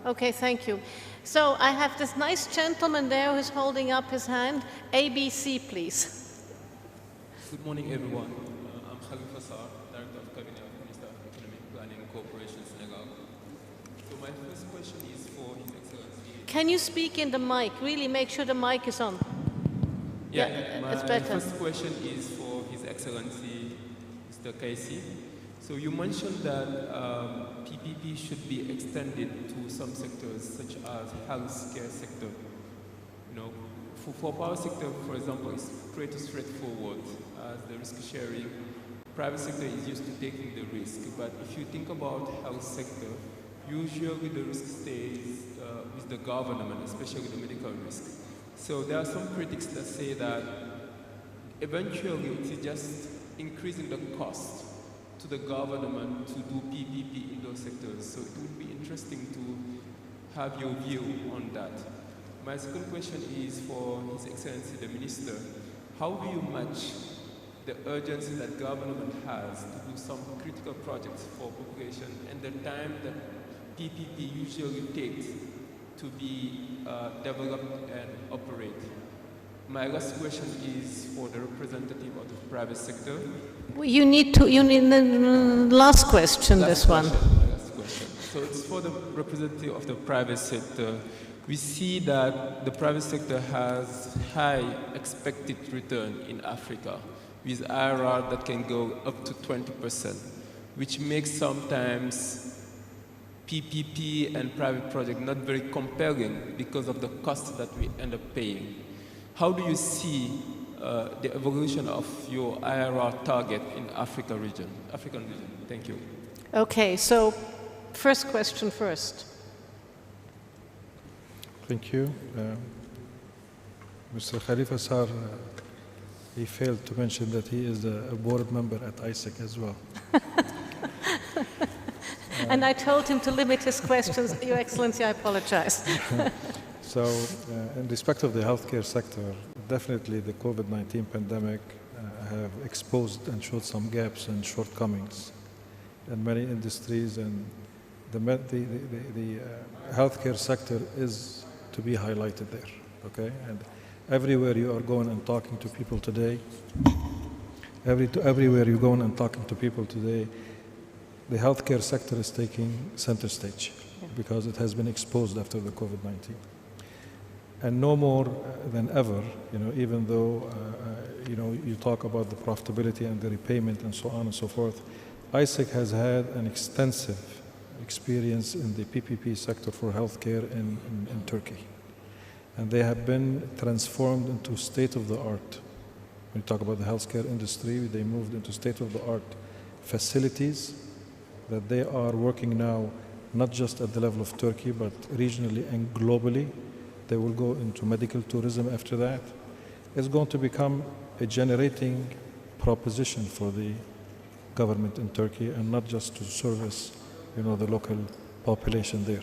Okay, thank you. So I have this nice gentleman there who's holding up his hand. ABC, please. Good morning, everyone. I'm Khalifa Sarr, Director of Cabinet of Minister of Economic Planning and Cooperation, Senegal. So my first question is for His Excellency. Can you speak in the mic? Really make sure the mic is on. Yeah, it's better. My first question is for His Excellency, Mr. Kaisi. So you mentioned that PPP should be extended to some sectors, such as healthcare sector. You know, for power sector, for example, it's pretty straightforward as the risk sharing. Private sector is used to taking the risk, but if you think about health sector, usually the risk stays with the government, especially the medical risk. So there are some critics that say that eventually it is just increasing the cost to the government to do PPP in those sectors. So it would be interesting to have your view on that. My second question is for His Excellency the Minister. How do you match the urgency that government has to do some critical projects for population and the time that PPP usually takes to be developed and operate? My last question is for the representative of the private sector. You need the last question, Last this question, one. my last question. So it's for the representative of the private sector. We see that the private sector has high expected return in Africa with IRR that can go up to 20%, which makes sometimes PPP and private project not very compelling because of the cost that we end up paying. How do you see the evolution of your IRR target in African region? Thank you. Okay, so first question first. Thank you. Mr. Khalifa Sarr, he failed to mention that he is a board member at ICIEC as well. And I told him to limit his questions. Your Excellency, I apologize. So, in respect of the healthcare sector, definitely the COVID-19 pandemic have exposed and showed some gaps and shortcomings in many industries, and the healthcare sector is to be highlighted there, okay? And everywhere you are going and talking to people today, everywhere you're going and talking to people today, the healthcare sector is taking center stage because it has been exposed after the COVID-19. And no more than ever, you know, even though, you know, you talk about the profitability and the repayment and so on and so forth, ICIEC has had an extensive experience in the PPP sector for healthcare in Turkey. And they have been transformed into state-of-the-art. When you talk about the healthcare industry, they moved into state-of-the-art facilities that they are working now, not just at the level of Turkey, but regionally and globally. They will go into medical tourism after that. It's going to become a generating proposition for the government in Turkey and not just to service, you know, the local population there.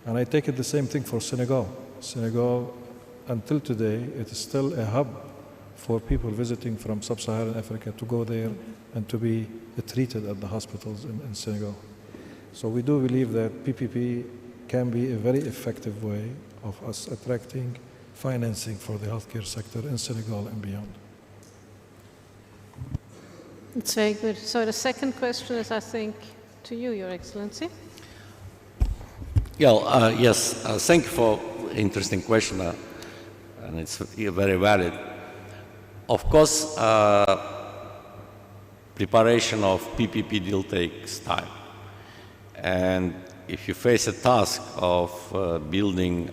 And I take it the same thing for Senegal. Senegal, until today, it is still a hub for people visiting from sub-Saharan Africa to go there and to be treated at the hospitals in Senegal. So we do believe that PPP can be a very effective way of us attracting financing for the healthcare sector in Senegal and beyond. It's very good. So the second question is, I think, to you, Your Excellency. Yeah, yes, thank you for interesting question, and it's very valid. Of course, preparation of PPP deal takes time. And if you face a task of building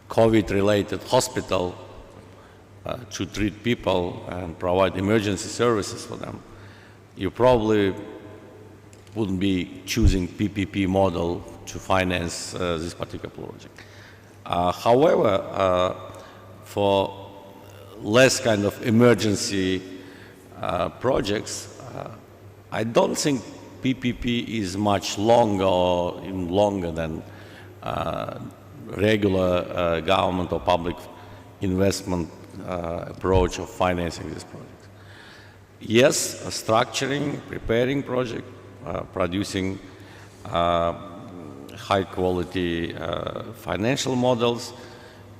COVID-related hospital to treat people and provide emergency services for them, you probably wouldn't be choosing PPP model to finance this particular project. However, for less kind of emergency projects, I don't think PPP is much longer or even longer than regular government or public investment approach of financing these projects. Yes, structuring, preparing project, producing high-quality financial models,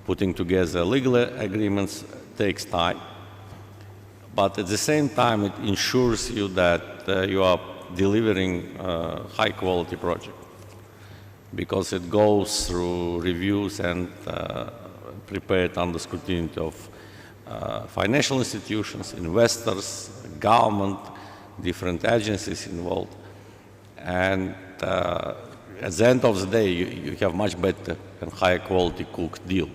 putting together legal agreements takes time. But at the same time, it ensures you that you are delivering a high-quality project, because it goes through reviews and prepared under scrutiny of financial institutions, investors, government, different agencies involved. And at the end of the day, you have much better and higher quality cooked deal.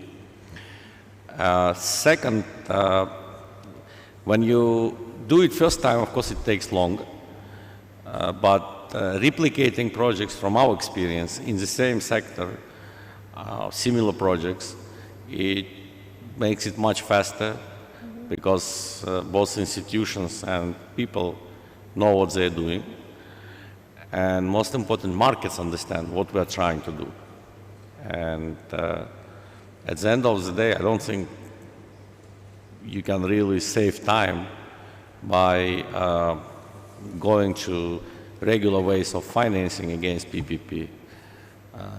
Second, when you do it first time, of course, it takes longer. But replicating projects from our experience in the same sector, similar projects, it makes it much faster, because both institutions and people know what they're doing. And most important, markets understand what we're trying to do. And at the end of the day, I don't think you can really save time by going to regular ways of financing against PPP,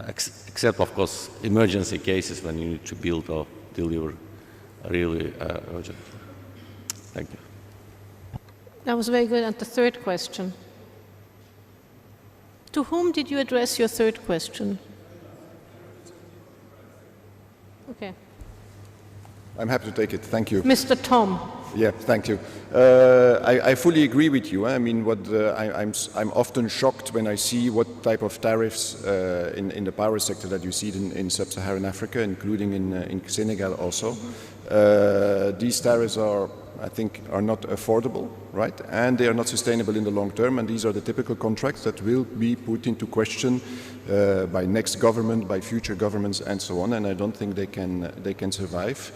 except, of course, emergency cases when you need to build or deliver really urgent. Thank you. That was very good. And the third question. To whom did you address your third question? Okay. I'm happy to take it. Thank you. Mr. Tom. Yeah, thank you. I fully agree with you. I mean, I'm often shocked when I see what type of tariffs in the power sector that you see in sub-Saharan Africa, including in Senegal also. These tariffs are, I think, are not affordable, right? And they are not sustainable in the long term. And these are the typical contracts that will be put into question by next government, by future governments, and so on. And I don't think they can survive.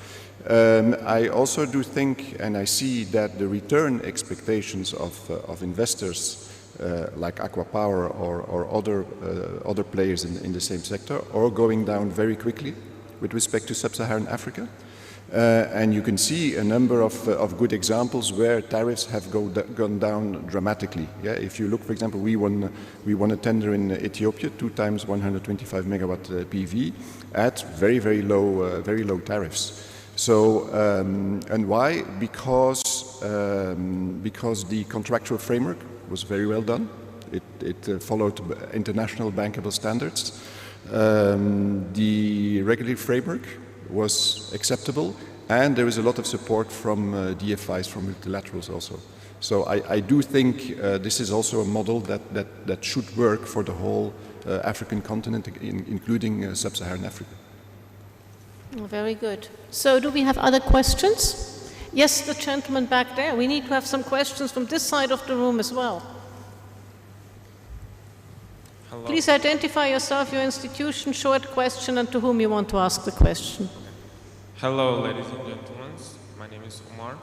I also do think, and I see that the return expectations of investors like Aqua Power or other players in the same sector are going down very quickly with respect to sub-Saharan Africa. And you can see a number of good examples where tariffs have gone down dramatically. Yeah, if you look, for example, we won a tender in Ethiopia, 2 times 125 megawatt PV at very low tariffs. So, and why? Because the contractual framework was very well done. It followed international bankable standards. The regulatory framework was acceptable, and there is a lot of support from DFIs, from multilaterals also. So I do think this is also a model that should work for the whole African continent, including sub-Saharan Africa. Very good. So do we have other questions? Yes, the gentleman back there. We need to have some questions from this side of the room as well. Hello. Please identify yourself, your institution, short question, and to whom you want to ask the question. Hello, ladies and gentlemen. My name is Omar.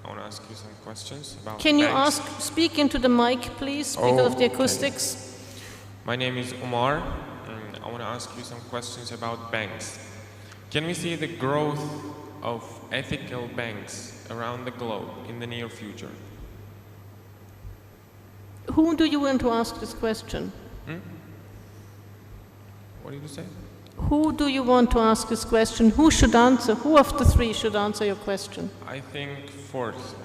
I want to ask you some questions about Can you banks. speak into the mic, please, because of the acoustics? Okay. My name is Omar, and I want to ask you some questions about banks. Can we see the growth of ethical banks around the globe in the near future? Who do you want to ask this question? What did you say? Who do you want to ask this question? Who should answer? Who of the three should answer your question? I think fourth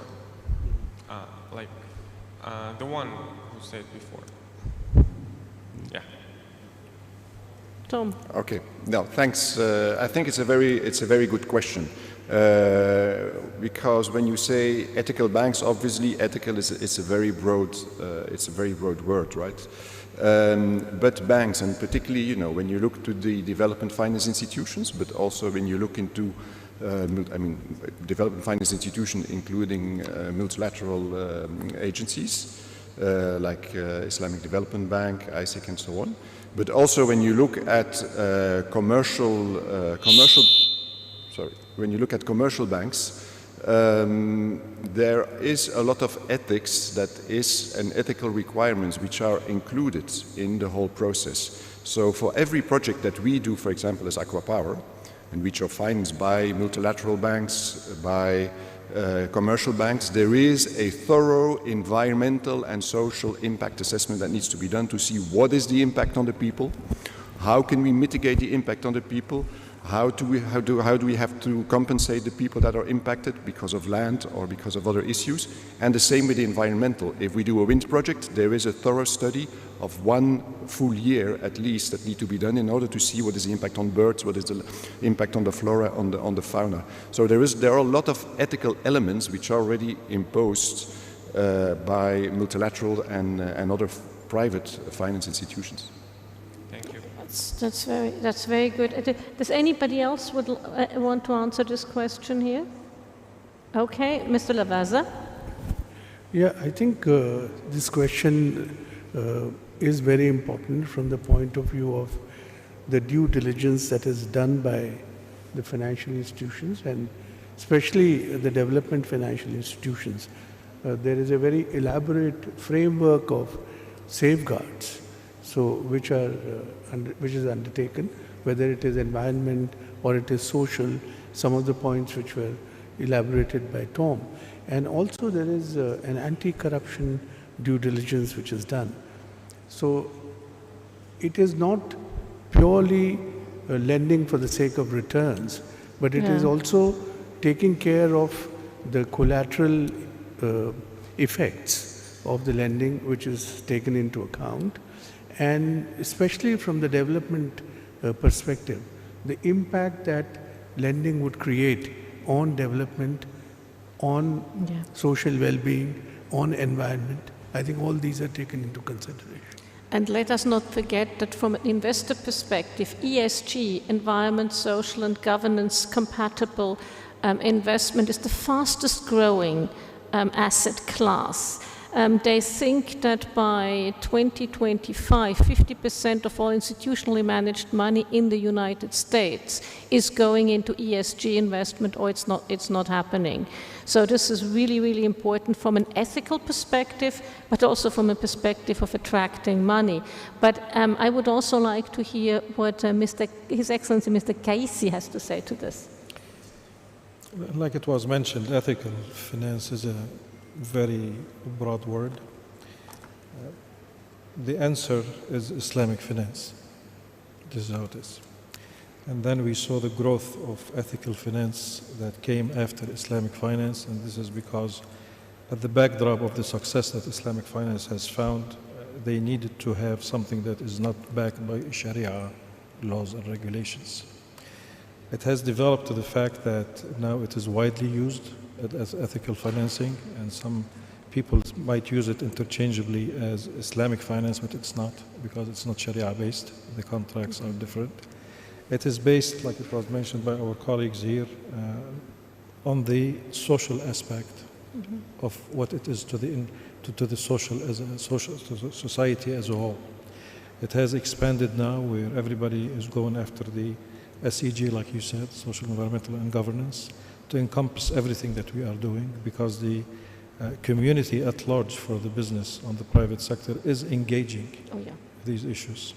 one. The one who said before. Yeah. Tom. Okay. No, thanks. I think it's a very good question. Because when you say ethical banks, obviously ethical is a very broad word, right? But banks, and particularly, you know, when you look to the development finance institutions, but also when you look into, development finance institutions, including multilateral agencies like Islamic Development Bank, ICIEC, and so on. But also when you look at commercial banks, there is a lot of ethics and ethical requirements which are included in the whole process. So for every project that we do, for example, as Aqua Power, and which are financed by multilateral banks, by commercial banks, there is a thorough environmental and social impact assessment that needs to be done to see what is the impact on the people, how can we mitigate the impact on the people, how do we have to compensate the people that are impacted because of land or because of other issues, and the same with the environmental. If we do a wind project, there is a thorough study of 1 full year at least that need to be done in order to see what is the impact on birds, what is the impact on the flora, on the fauna. So there are a lot of ethical elements which are already imposed by multilateral and other private finance institutions. Thank you. That's very good. Does anybody else want to answer this question here? Okay, Mr. Lavazza. Yeah, I think this question is very important from the point of view of the due diligence that is done by the financial institutions, and especially the development financial institutions. There is a very elaborate framework of safeguards, which is undertaken, whether it is environment or it is social, some of the points which were elaborated by Tom. And also there is an anti-corruption due diligence which is done. So it is not purely lending for the sake of returns, but it is also taking care of the collateral effects of the lending, which is taken into account. And especially from the development perspective, the impact that lending would create on development, on social well-being, on environment, I think all these are taken into consideration. And let us not forget that from an investor perspective, ESG, environment, social and governance compatible investment is the fastest growing asset class. They think that by 2025, 50% of all institutionally managed money in the United States is going into ESG investment, or it's not happening. So this is really, really important from an ethical perspective, but also from a perspective of attracting money. But I would also like to hear what His Excellency Mr. Kaisi has to say to this. Like it was mentioned, ethical finance is a very broad word. The answer is Islamic finance. This is how it is. And then we saw the growth of ethical finance that came after Islamic finance, and this is because at the backdrop of the success that Islamic finance has found, they needed to have something that is not backed by Sharia laws and regulations. It has developed to the fact that now it is widely used as ethical financing, and some people might use it interchangeably as Islamic finance, but it's not, because it's not Sharia based. The contracts are different. It is based, like it was mentioned by our colleagues here, on the social aspect of what it is to the society as a whole. It has expanded now, where everybody is going after the SEG, like you said, social, environmental, and governance, to encompass everything that we are doing, because the community at large for the business on the private sector is engaging these issues.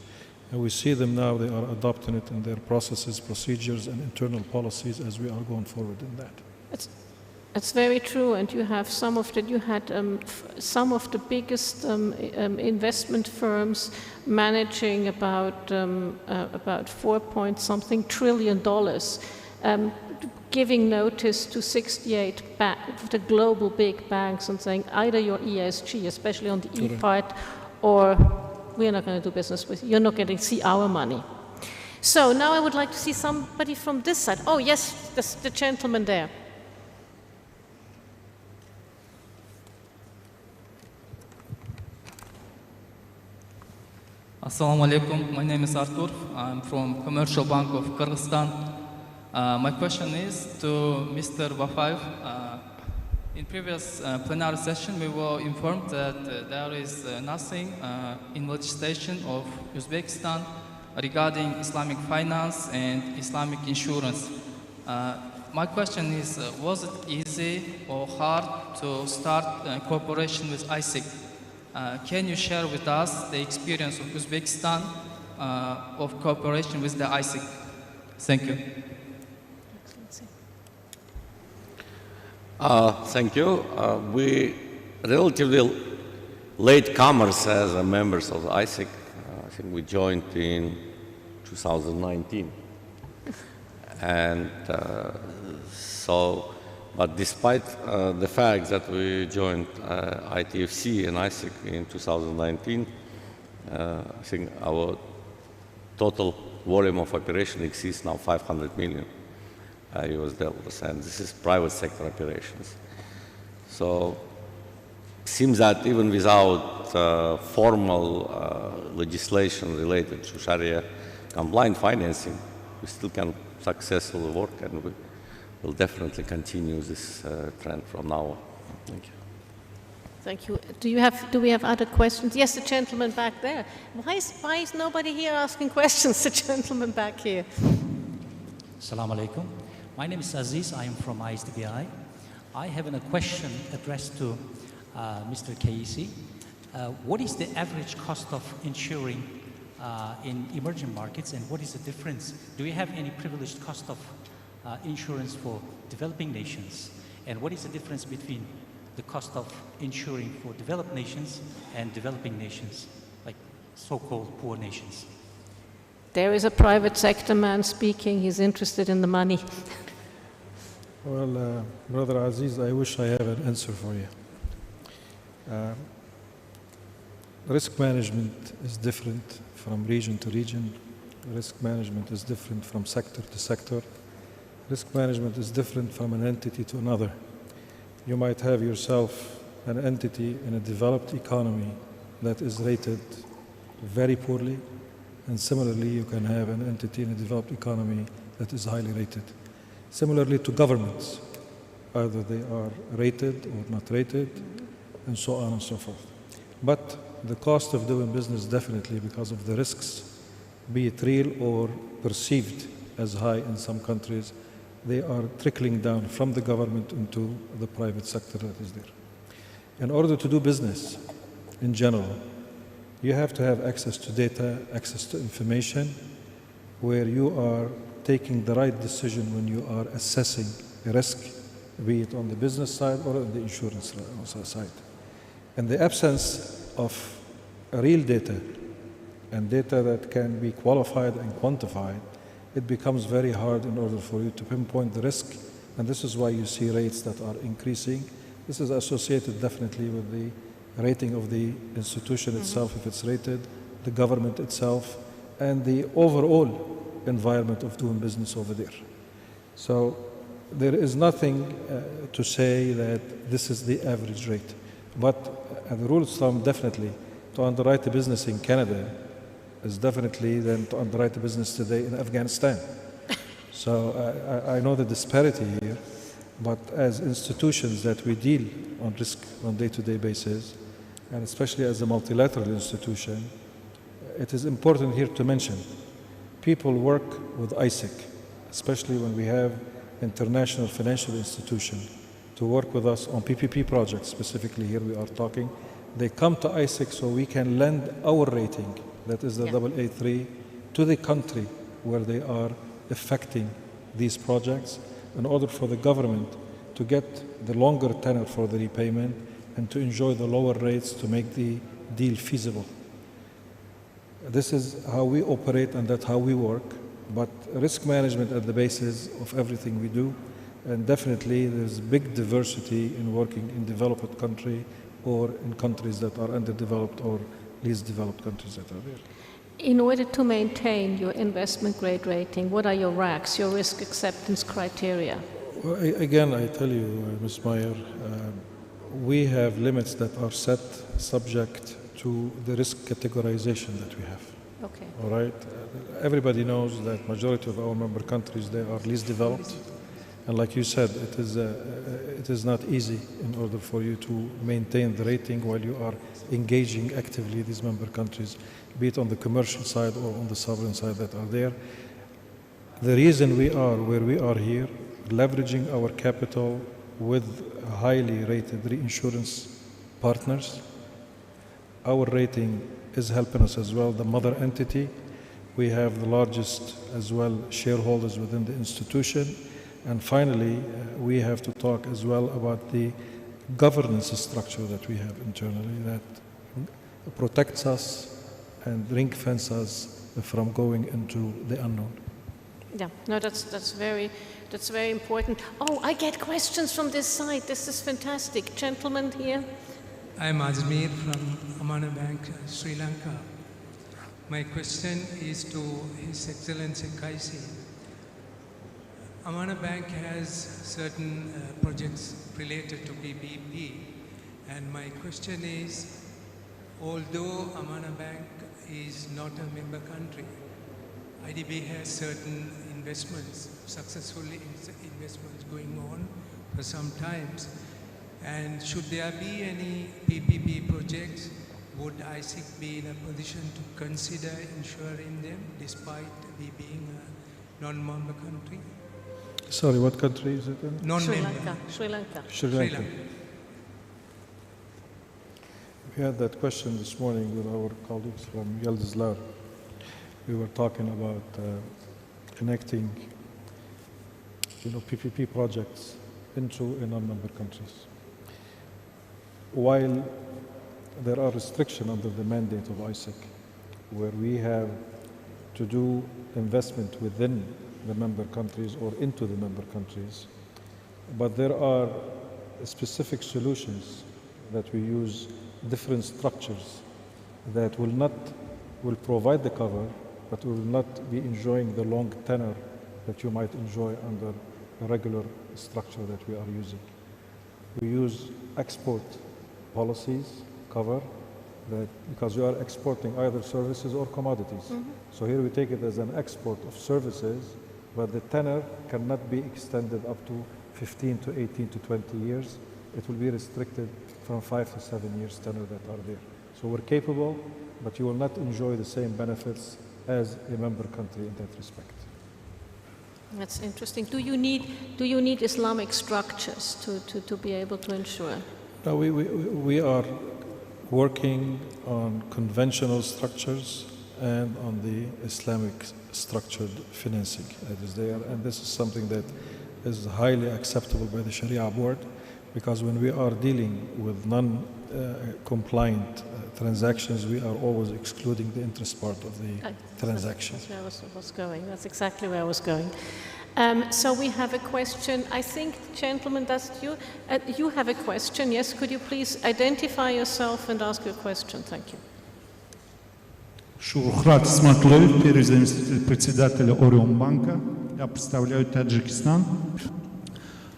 And we see them now, they are adopting it in their processes, procedures, and internal policies as we are going forward in that. It's very true, and you have some of the biggest investment firms managing about 4-point-something trillion dollars, giving notice to 68 of the global big banks and saying either your ESG, especially on the E part, or we're not going to do business with you. You're not going to see our money. So now I would like to see somebody from this side. Oh yes, the gentleman there. Assalamu alaikum. My name is Artur. I'm from Commercial Bank of Kyrgyzstan. My question is to Mr. Vafayev. In previous plenary session, we were informed that there is nothing in legislation of Uzbekistan regarding Islamic finance and Islamic insurance. My question is, was it easy or hard to start cooperation with ICIEC? Can you share with us the experience of Uzbekistan of cooperation with the ICIEC? Thank you. Thank you. We relatively late comers as members of the ICIEC. I think we joined in 2019. And but despite the fact that we joined ITFC and ICIEC in 2019, I think our total volume of operation exceeds now 500 million US dollars, and this is private sector operations. So it seems that even without formal legislation related to Sharia compliant financing, we still can successfully work, and we will definitely continue this trend from now on. Thank you. Thank you. Do we have other questions? Yes, the gentleman back there. Why is nobody here asking questions? The gentleman back here. Assalamu alaikum. My name is Aziz. I am from ISDBI. I have a question addressed to Mr. Kaisi. What is the average cost of insuring in emerging markets, and what is the difference? Do you have any privileged cost of insurance for developing nations? And what is the difference between the cost of insuring for developed nations and developing nations, like so-called poor nations? There is a private sector man speaking. He's interested in the money. Well, Brother Aziz, I wish I have an answer for you. Risk management is different from region to region. Risk management is different from sector to sector. Risk management is different from an entity to another. You might have yourself an entity in a developed economy that is rated very poorly, and similarly you can have an entity in a developed economy that is highly rated. Similarly to governments, either they are rated or not rated, and so on and so forth. But the cost of doing business, definitely because of the risks, be it real or perceived as high in some countries, they are trickling down from the government into the private sector that is there. In order to do business in general, you have to have access to data, access to information, where you are taking the right decision when you are assessing a risk, be it on the business side or on the insurance side. In the absence of real data and data that can be qualified and quantified, it becomes very hard in order for you to pinpoint the risk, and this is why you see rates that are increasing. This is associated definitely with the rating of the institution itself, if it's rated, the government itself, and the overall environment of doing business over there. So there is nothing to say that this is the average rate. But the rule of thumb, definitely, to underwrite a business in Canada is definitely than to underwrite a business today in Afghanistan. So I know the disparity here, but as institutions that we deal on risk on day-to-day basis, and especially as a multilateral institution, it is important here to mention people work with ICIEC, especially when we have international financial institution to work with us on PPP projects. Specifically here we are talking. They come to ICIEC so we can lend our rating, that is the AA3, to the country where they are effecting these projects in order for the government to get the longer tenor for the repayment and to enjoy the lower rates to make the deal feasible. This is how we operate and that's how we work, but risk management at the basis of everything we do, and definitely there's big diversity in working in developed country or in countries that are underdeveloped or least developed countries that are there. In order to maintain your investment grade rating, what are your RACs, your risk acceptance criteria? Well, again, I tell you, Ms. Meyer, we have limits that are set subject to the risk categorization that we have. Okay. All right? Everybody knows that majority of our member countries, they are least developed. And like you said, it is not easy in order for you to maintain the rating while you are engaging actively these member countries, be it on the commercial side or on the sovereign side that are there. The reason we are where we are here leveraging our capital with highly rated reinsurance partners. Our rating is helping us as well, the mother entity. We have the largest as well shareholders within the institution. And finally, we have to talk as well about the governance structure that we have internally that protects us and ring-fence us from going into the unknown. Yeah, no, that's very important. Oh, I get questions from this side. This is fantastic. Gentleman here. I'm Ajmer from Amana Bank, Sri Lanka. My question is to His Excellency Kaisi. Amana Bank has certain projects related to PPP, and my question is, although Amana Bank is not a member country, IDB has certain investments, successful investments going on for some times. And should there be any PPP projects, would ICIEC be in a position to consider insuring them despite we being a non-member country? Sorry, what country is it in? Non-member. Sri Lanka. Sri Lanka. We had that question this morning with our colleagues from Yıldızlar. We were talking about connecting, PPP projects into non-member countries. While there are restrictions under the mandate of ICIEC, where we have to do investment within the member countries or into the member countries, but there are specific solutions that we use, different structures that will provide the cover, but will not be enjoying the long tenor that you might enjoy under a regular structure that we are using. We use export policies cover that because we are exporting either services or commodities. So here we take it as an export of services, but the tenor cannot be extended up to 15 to 18 to 20 years. It will be restricted from 5 to 7 years tenor that are there. So we're capable, but you will not enjoy the same benefits as a member country in that respect. That's interesting. Do you need Islamic structures to be able to insure? No, we are working on conventional structures and on the Islamic structured financing that is there, and this is something that is highly acceptable by the Sharia board, because when we are dealing with non-compliant transactions, we are always excluding the interest part of the transaction. That's where I was going. That's exactly where I was going. So we have a question. I think, gentlemen, that's you. You have a question. Yes, could you please identify yourself and ask your question? Thank you. Шухрат Сматлоев, первый заместитель председателя Орион банка. Я представляю Таджикистан.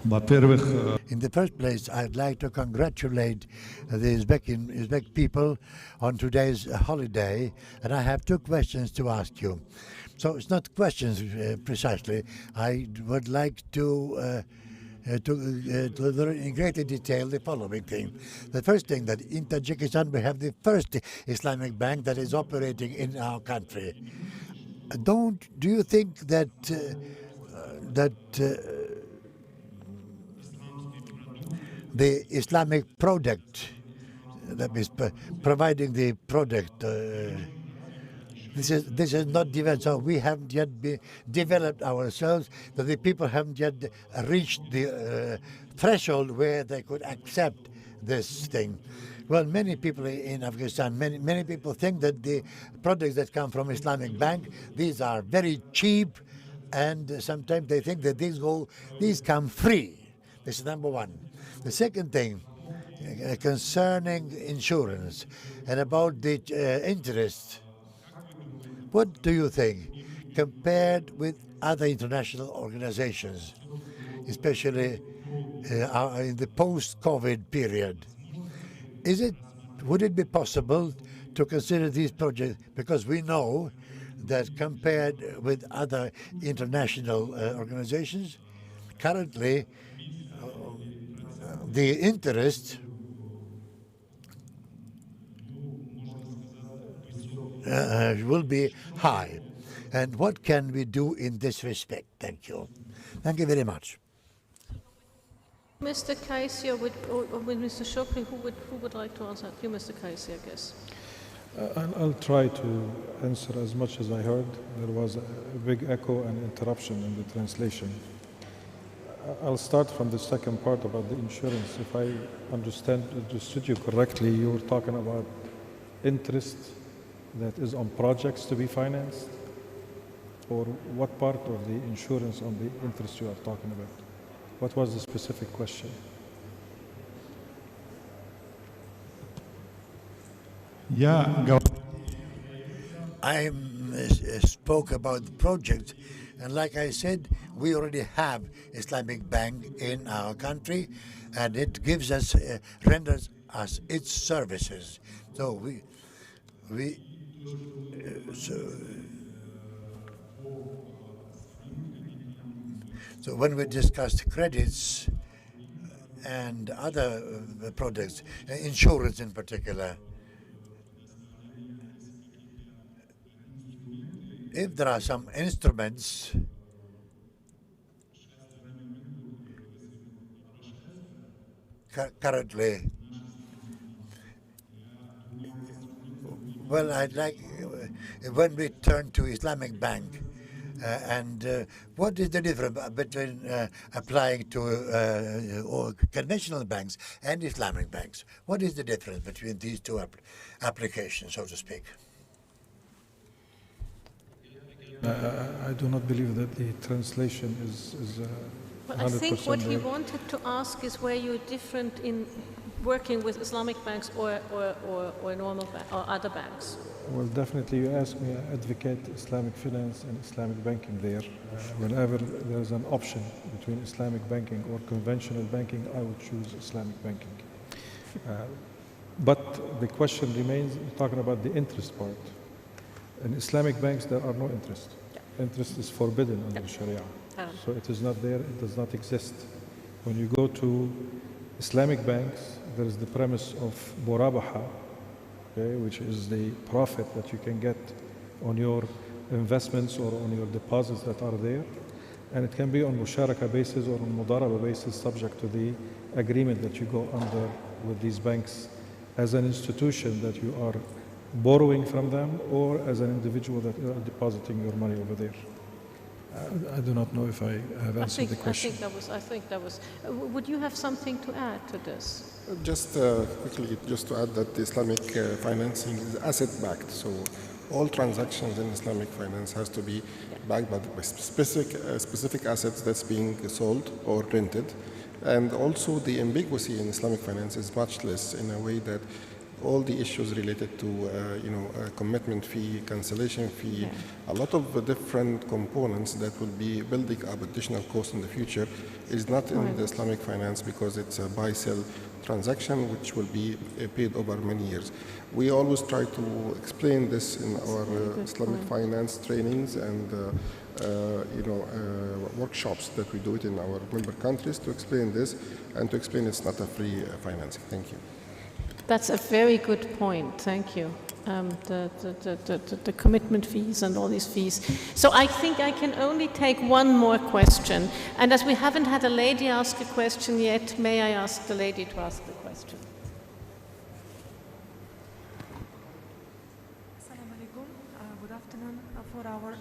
Во-первых, in the first place, I'd like to congratulate the Uzbek people on today's holiday, and I have two questions to ask you. So it's not questions precisely. I would like to learn in greater detail the following thing. The first thing, that in Tajikistan we have the first Islamic bank that is operating in our country. Do you think that the Islamic product, that means providing the product, this is not developed, so we haven't yet developed ourselves, that the people haven't yet reached the threshold where they could accept this thing. Well, many people in Afghanistan, many people think that the products that come from Islamic Bank, these are very cheap, and sometimes they think that these come free. This is number one. The second thing, concerning insurance and about the interest, what do you think, compared with other international organizations, especially in the post-COVID period? Would it be possible to consider these projects? Because we know that compared with other international organizations, currently the interest will be high. And what can we do in this respect? Thank you. Thank you very much. Mr. Kaisi or with Mr. Shokri, who would like to answer? You, Mr. Kaisi, I guess. I'll try to answer as much as I heard. There was a big echo and interruption in the translation. I'll start from the second part about the insurance. If I understood you correctly, you were talking about interest that is on projects to be financed? Or what part of the insurance on the interest you are talking about? What was the specific question? Yeah, I spoke about the project, and like I said, we already have Islamic Bank in our country, and it gives us, renders us its services. So so when we discussed credits and other products, insurance in particular, if there are some instruments currently, well, I'd like, when we turn to Islamic Bank, and what is the difference between applying to or conventional banks and Islamic banks? What is the difference between these two applications, so to speak? I do not believe that the translation is 100% I think what he there. wanted to ask is where you're different in working with Islamic banks or normal or other banks. Well, definitely you asked me, I advocate Islamic finance and Islamic banking there. Whenever there's an option between Islamic banking or conventional banking, I would choose Islamic banking. But the question remains, you're talking about the interest part. In Islamic banks, there are no interest. Interest is forbidden under Sharia. So it is not there, it does not exist. When you go to Islamic banks, there is the premise of murabaha, okay, which is the profit that you can get on your investments or on your deposits that are there. And it can be on musharaka basis or on mudaraba basis, subject to the agreement that you go under with these banks as an institution that you are borrowing from them, or as an individual that you are depositing your money over there. I do not know if I have answered the question. I think that was. Would you have something to add to this? Just quickly, just to add that the Islamic financing is asset-backed. So all transactions in Islamic finance has to be backed by specific assets that's being sold or rented. And also the ambiguity in Islamic finance is much less, in a way that all the issues related to commitment fee, cancellation fee, a lot of different components that will be building up additional costs in the future is not in the Islamic finance, because it's a buy-sell transaction which will be paid over many years. We always try to explain this in our Islamic finance trainings and workshops that we do it in our member countries to explain this and to explain it's not a free financing. Thank you. That's a very good point. Thank you. The commitment fees and all these fees. So I think I can only take one more question. And as we haven't had a lady ask a question yet, may I ask the lady to ask the question? Assalamu alaikum. Good afternoon for our...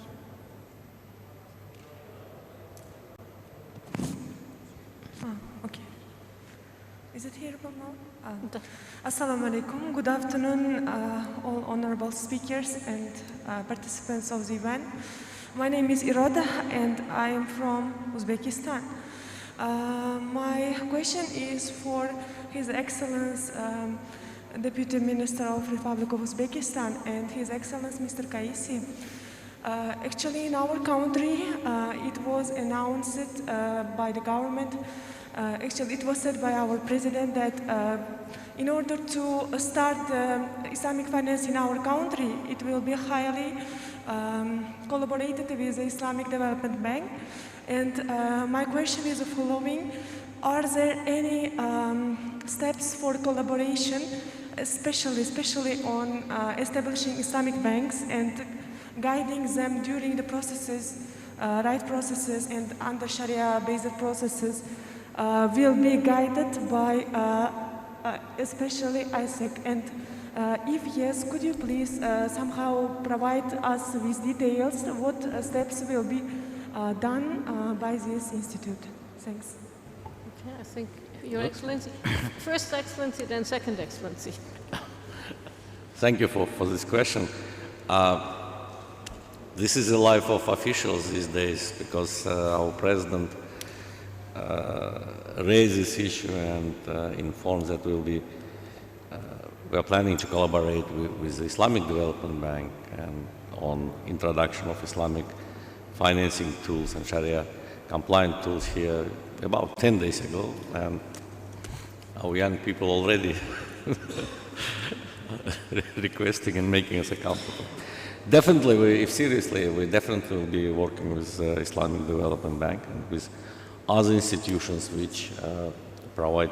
okay. Is it hearable now? Assalamu alaikum. Good afternoon, all honorable speakers and participants of the event. My name is Iroda and I am from Uzbekistan. My question is for His Excellency Deputy Minister of Republic of Uzbekistan and His Excellency Mr. Kaisi. Actually, in our country, it was announced by the government. Actually, it was said by our president that in order to start Islamic finance in our country, it will be highly collaborated with the Islamic Development Bank. And my question is the following. Are there any steps for collaboration, especially on establishing Islamic banks and guiding them during the processes, right processes and under Sharia-based processes, will be guided by especially ICIEC? And if yes, could you please somehow provide us with details what steps will be done by this institute? Thanks. Okay, I think Your Excellency, First Excellency, then Second Excellency. Thank you for this question. This is the life of officials these days because our president raised this issue and informs that we are planning to collaborate with the Islamic Development Bank and on introduction of Islamic financing tools and Sharia compliant tools here about 10 days ago, and our young people already requesting and making us accountable. Definitely, if seriously, we definitely will be working with Islamic Development Bank and with other institutions which provide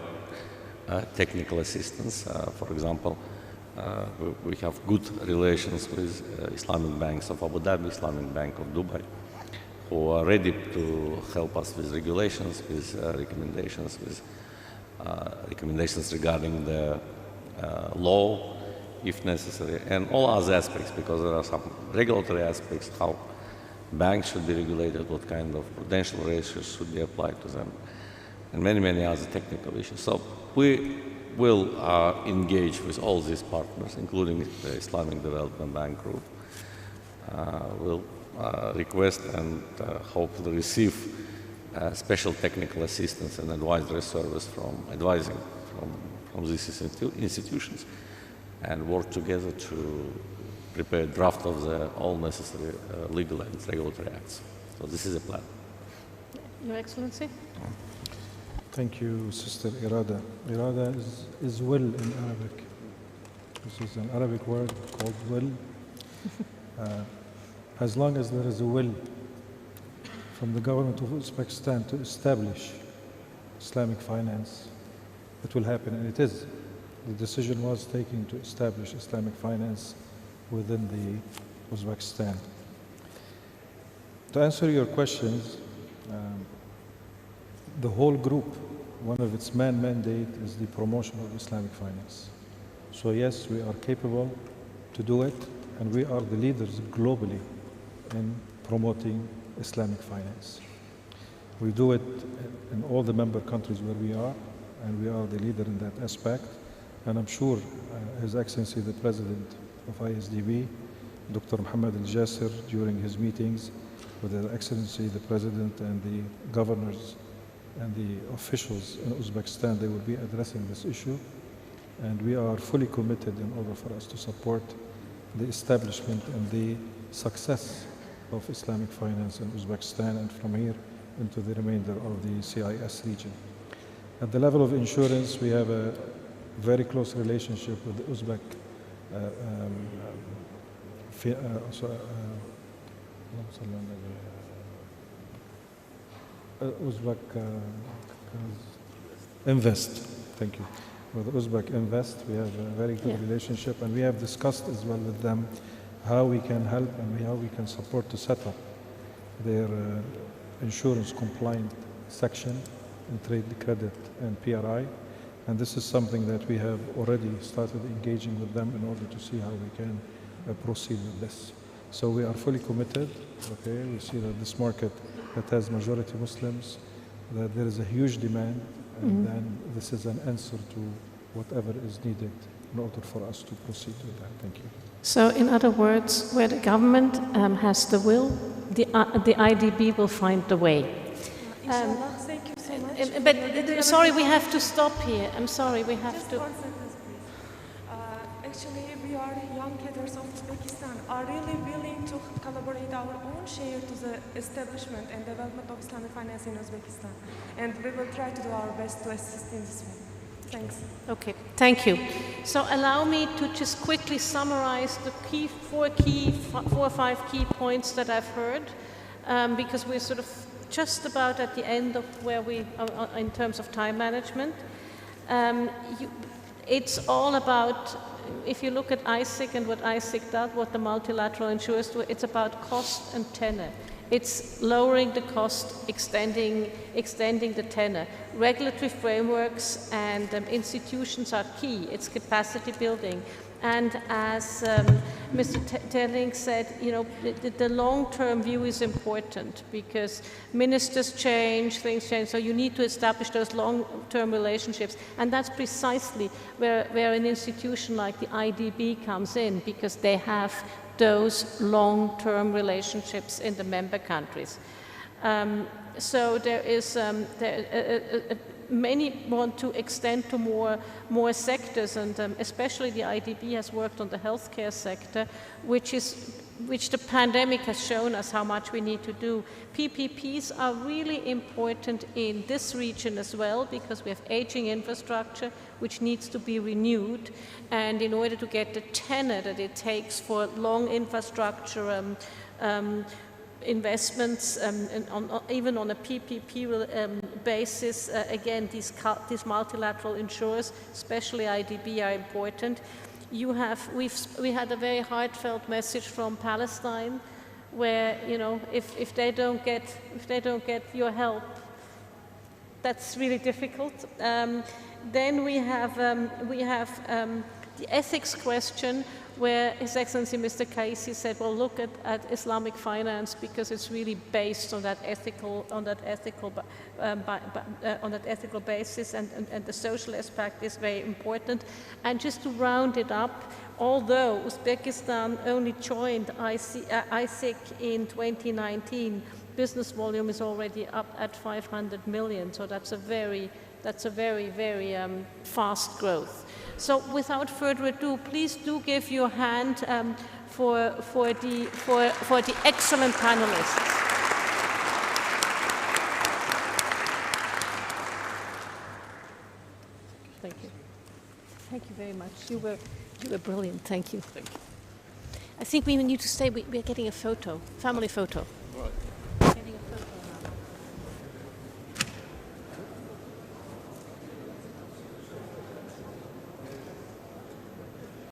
technical assistance. For example, we have good relations with Islamic banks of Abu Dhabi, Islamic Bank of Dubai, who are ready to help us with regulations, with recommendations regarding the law, if necessary, and all other aspects, because there are some regulatory aspects, how banks should be regulated, what kind of prudential ratios should be applied to them, and many, many other technical issues. So we will engage with all these partners, including the Islamic Development Bank Group. We'll request and hopefully receive special technical assistance and advisory service from these institutions, and work together to prepare a draft of all necessary legal and regulatory acts. So this is a plan. Your Excellency. Thank you, Sister Irada. Irada is will in Arabic. This is an Arabic word called will. As long as there is a will from the government of Uzbekistan to establish Islamic finance, it will happen, and it is. The decision was taken to establish Islamic finance within the Uzbekistan. To answer your questions, the whole group, one of its main mandate is the promotion of Islamic finance. So yes, we are capable to do it, and we are the leaders globally in promoting Islamic finance. We do it in all the member countries where we are, and we are the leader in that aspect. And I'm sure His Excellency the President of ISDB, Dr. Mohammed Al-Jasir, during his meetings with His Excellency the President and the governors and the officials in Uzbekistan, they will be addressing this issue. And we are fully committed in order for us to support the establishment and the success of Islamic finance in Uzbekistan and from here into the remainder of the CIS region. At the level of insurance, we have a very close relationship with the Uzbek Invest. Thank you. With Uzbek Invest, we have a very good relationship, and we have discussed as well with them how we can help and how we can support to set up their insurance compliant section in trade credit and PRI. And this is something that we have already started engaging with them in order to see how we can proceed with this. So we are fully committed. Okay, we see that this market that has majority Muslims, that there is a huge demand, and then this is an answer to whatever is needed in order for us to proceed with that. Thank you. So in other words, where the government has the will, the IDB will find the way. Thank you so much. But sorry, we have to stop here. I'm sorry, we have to. Actually, we are young cadres of Uzbekistan are really willing to collaborate our own share to the establishment and development of Islamic finance in Uzbekistan. And we will try to do our best to assist in this way. Thanks. Okay, thank you. So allow me to just quickly summarize the four or five key points that I've heard, because we're sort of just about at the end of where we are in terms of time management. It's all about, if you look at ICIEC and what ICIEC does, what the multilateral insurers do, it's about cost and tenor. It's lowering the cost, extending the tenor. Regulatory frameworks and institutions are key. It's capacity building. And as Mr. Telling said, you know, the long-term view is important because ministers change, things change, so you need to establish those long-term relationships. And that's precisely where an institution like the IDB comes in, because they have those long-term relationships in the member countries. So there is many want to extend to more sectors, and especially the IDB has worked on the healthcare sector, which the pandemic has shown us how much we need to do. PPPs are really important in this region as well, because we have aging infrastructure which needs to be renewed, and in order to get the tenor that it takes for long infrastructure investments, even on a PPP basis, again, these multilateral insurers, especially IDB, are important. We had a very heartfelt message from Palestine, where, you know, if they don't get your help, that's really difficult. Then we have the ethics question, where His Excellency Mr. Kaisi said, well, look at Islamic finance, because it's really based on that ethical basis, and the social aspect is very important. And just to round it up, although Uzbekistan only joined ICIEC in 2019, business volume is already up at 500 million. So that's a very, very fast growth. So without further ado, please do give your hand for the excellent panelists. Thank you. Thank you very much. You were brilliant. Thank you. I think we need to stay. We're getting a photo, family photo.